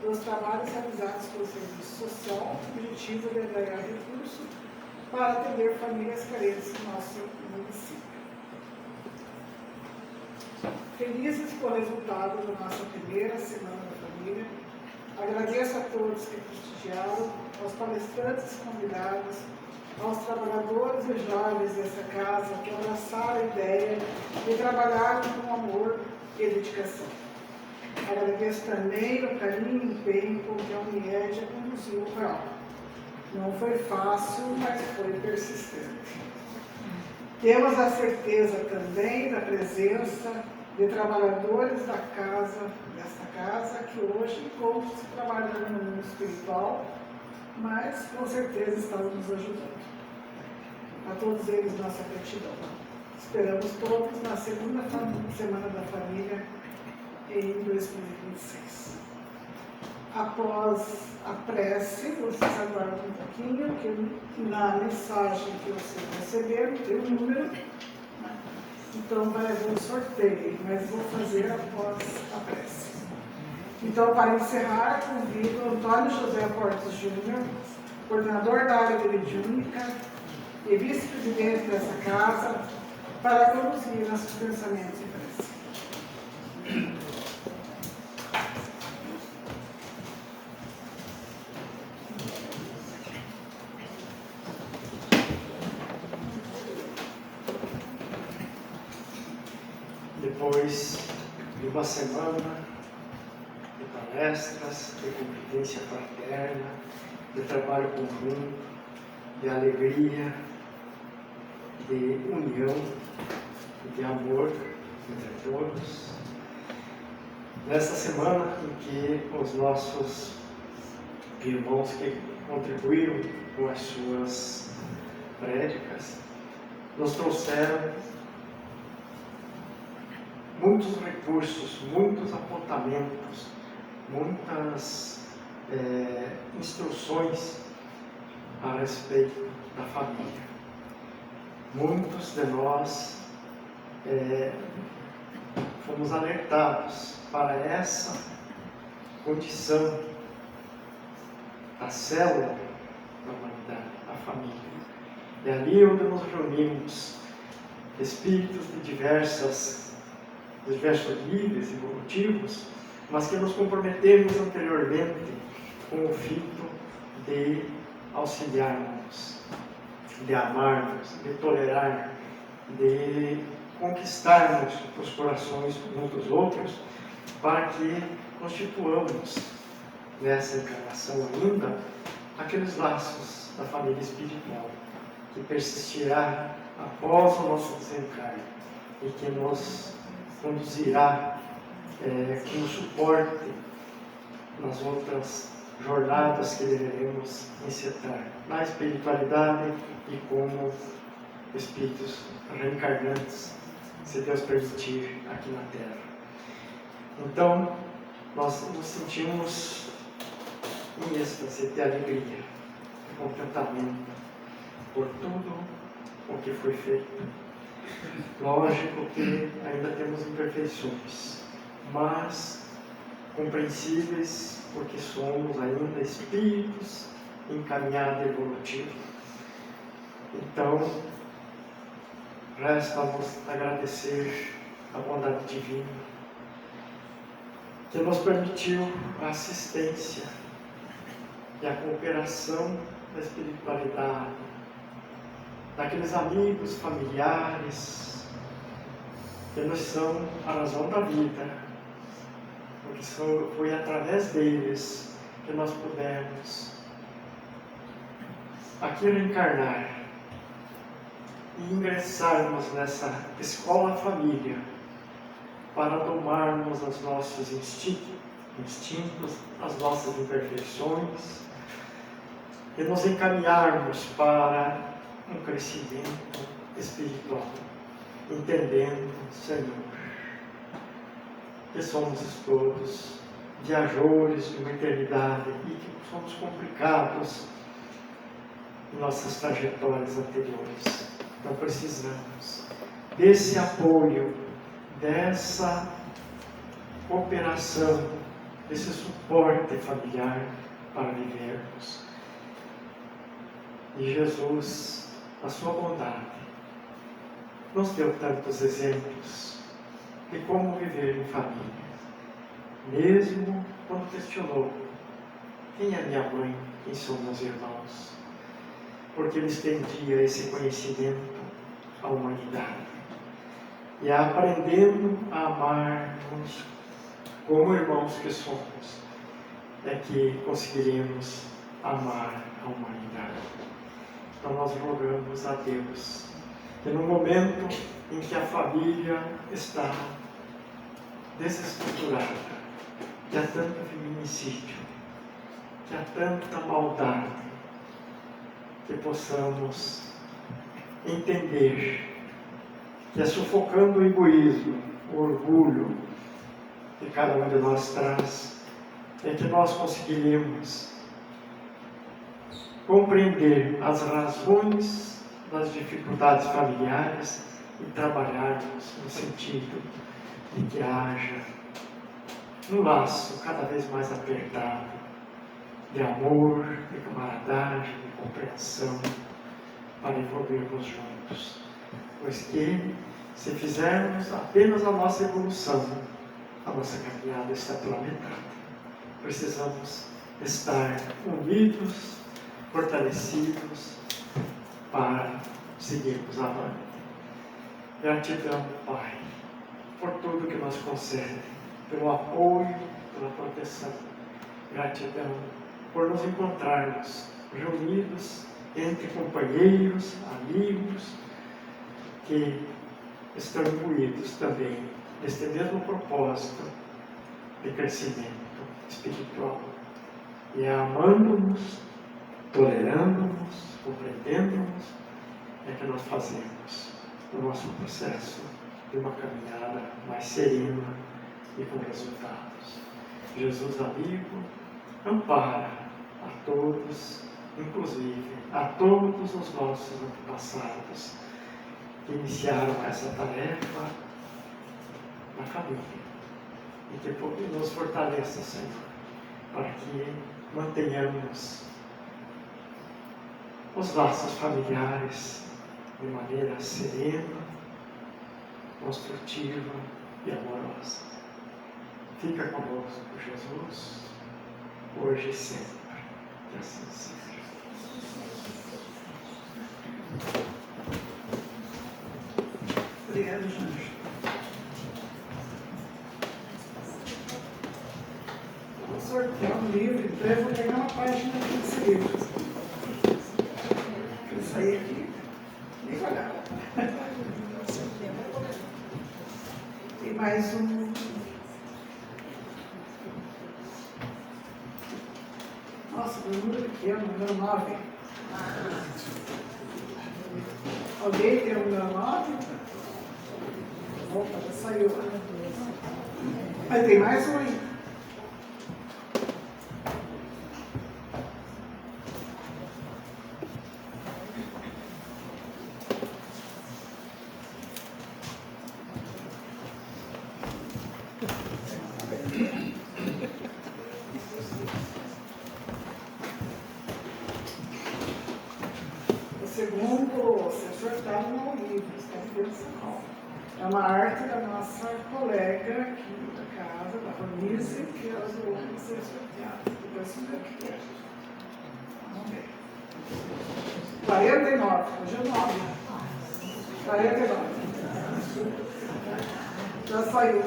dos trabalhos realizados pelo Serviço Social, com o objetivo de ganhar recursos para atender famílias carentes no nosso município. Felizes com o resultado da nossa primeira Semana da Família, agradeço a todos que prestigiaram, aos palestrantes convidados, aos trabalhadores e jovens dessa casa que abraçaram a ideia de trabalhar com amor e dedicação. Agradeço também o carinho e empenho com que a Unied conduziu o real. Não foi fácil, mas foi persistente. Temos a certeza também da presença de trabalhadores da casa, desta casa, que hoje encontram-se trabalhando no mundo espiritual, mas com certeza estão nos ajudando. A todos eles, nossa gratidão. Esperamos todos na segunda Semana da Família em 2026. Após a prece, vocês aguardam um pouquinho, que na mensagem que vocês receberam tem um número, então vai haver um sorteio, mas vou fazer após a prece. Então, para encerrar, convido Antônio José Portes Júnior, coordenador da área de mediúnica e vice-presidente dessa casa, para conduzir nossos pensamentos em prece. Depois de uma semana de palestras, de convivência fraterna, de trabalho conjunto, de alegria, de união, de amor entre todos. Nesta semana em que os nossos irmãos que contribuíram com as suas prédicas nos trouxeram muitos recursos, muitos apontamentos, muitas instruções a respeito da família. Muitos de nós fomos alertados para essa condição da célula da humanidade, a família. É ali onde nos reunimos, espíritos de diversos níveis evolutivos, mas que nos comprometemos anteriormente com o fito de auxiliarmos, de amarmos, de tolerar, de conquistarmos os corações uns dos outros, para que constituamos nessa encarnação ainda aqueles laços da família espiritual que persistirá após o nosso desencarne e que nos conduzirá como suporte nas outras jornadas que deveremos encetar na espiritualidade e como espíritos reencarnantes, se Deus permitir, aqui na Terra. Então, nós nos sentimos em êxtase de alegria, de contentamento por tudo o que foi feito. Lógico que ainda temos imperfeições, mas compreensíveis, porque somos ainda espíritos em caminhada evolutiva. Então, resta-nos agradecer a bondade divina que nos permitiu a assistência e a cooperação da espiritualidade, daqueles amigos, familiares, que nos são a razão da vida, porque foi através deles que nós pudemos aqui reencarnar e ingressarmos nessa escola família para domarmos os nossos instintos, as nossas imperfeições e nos encaminharmos para um crescimento espiritual, entendendo, Senhor, que somos todos viajores de uma eternidade e que somos complicados em nossas trajetórias anteriores. Então precisamos desse apoio, dessa cooperação, desse suporte familiar para vivermos. E Jesus, a sua bondade, nos deu tantos exemplos de como viver em família. Mesmo quando questionou: quem é minha mãe, quem são meus irmãos? Porque ele estendia esse conhecimento à humanidade. E aprendendo a amarmos como irmãos que somos, é que conseguiremos amar a humanidade. Então nós rogamos a Deus que no momento em que a família está desestruturada, que há tanto feminicídio, que há tanta maldade, que possamos entender que é sufocando o egoísmo, o orgulho que cada um de nós traz, é que nós conseguiremos compreender as razões das dificuldades familiares e trabalharmos no sentido de que haja um laço cada vez mais apertado de amor, de camaradagem, de compreensão, para evoluirmos juntos. Pois que, se fizermos apenas a nossa evolução, a nossa caminhada está pela metade. Precisamos estar unidos, fortalecidos, para seguirmos avante. Gratidão, Pai, por tudo que nos concede, pelo apoio, pela proteção. Gratidão por nos encontrarmos reunidos entre companheiros, amigos, que estão imbuídos também neste mesmo propósito de crescimento espiritual. E é amando-nos, tolerando-nos, compreendendo-nos, é que nós fazemos o nosso processo de uma caminhada mais serena e com resultados. Jesus amigo, ampara a todos, inclusive a todos os nossos antepassados que iniciaram essa tarefa na família, e que nos fortaleça, Senhor, para que mantenhamos os laços familiares de maneira serena, construtiva e amorosa. Fica conosco, Jesus, hoje e sempre. Que assim seja. Obrigada, Jorge. Vou sortear um livro, então eu vou pegar uma página aqui desse livro. Eu saí aqui, nem olhar. E mais um. Nossa, meu número pequeno, número 9. Alguém tem o número 9? Opa, já saiu. Mas tem mais um aí. O segundo ser sorteado não é um livro, está de pensão. É uma arte da nossa colega aqui da casa, da Ronise, que ela doou para ser sorteada. Depois se vê o que é. Vamos ver. 49, hoje é 9. 49. Já saiu.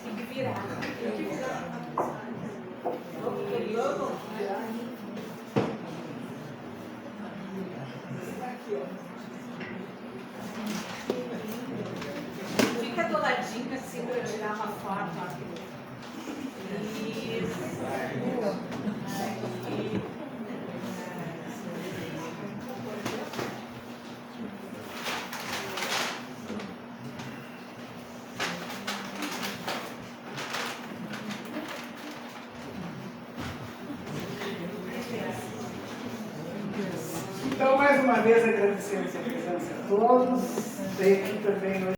Tem que virar. Fica do ladinho assim para eu tirar uma foto. Isso. Então, mais uma vez, agradecemos a presença de todos, da equipe também.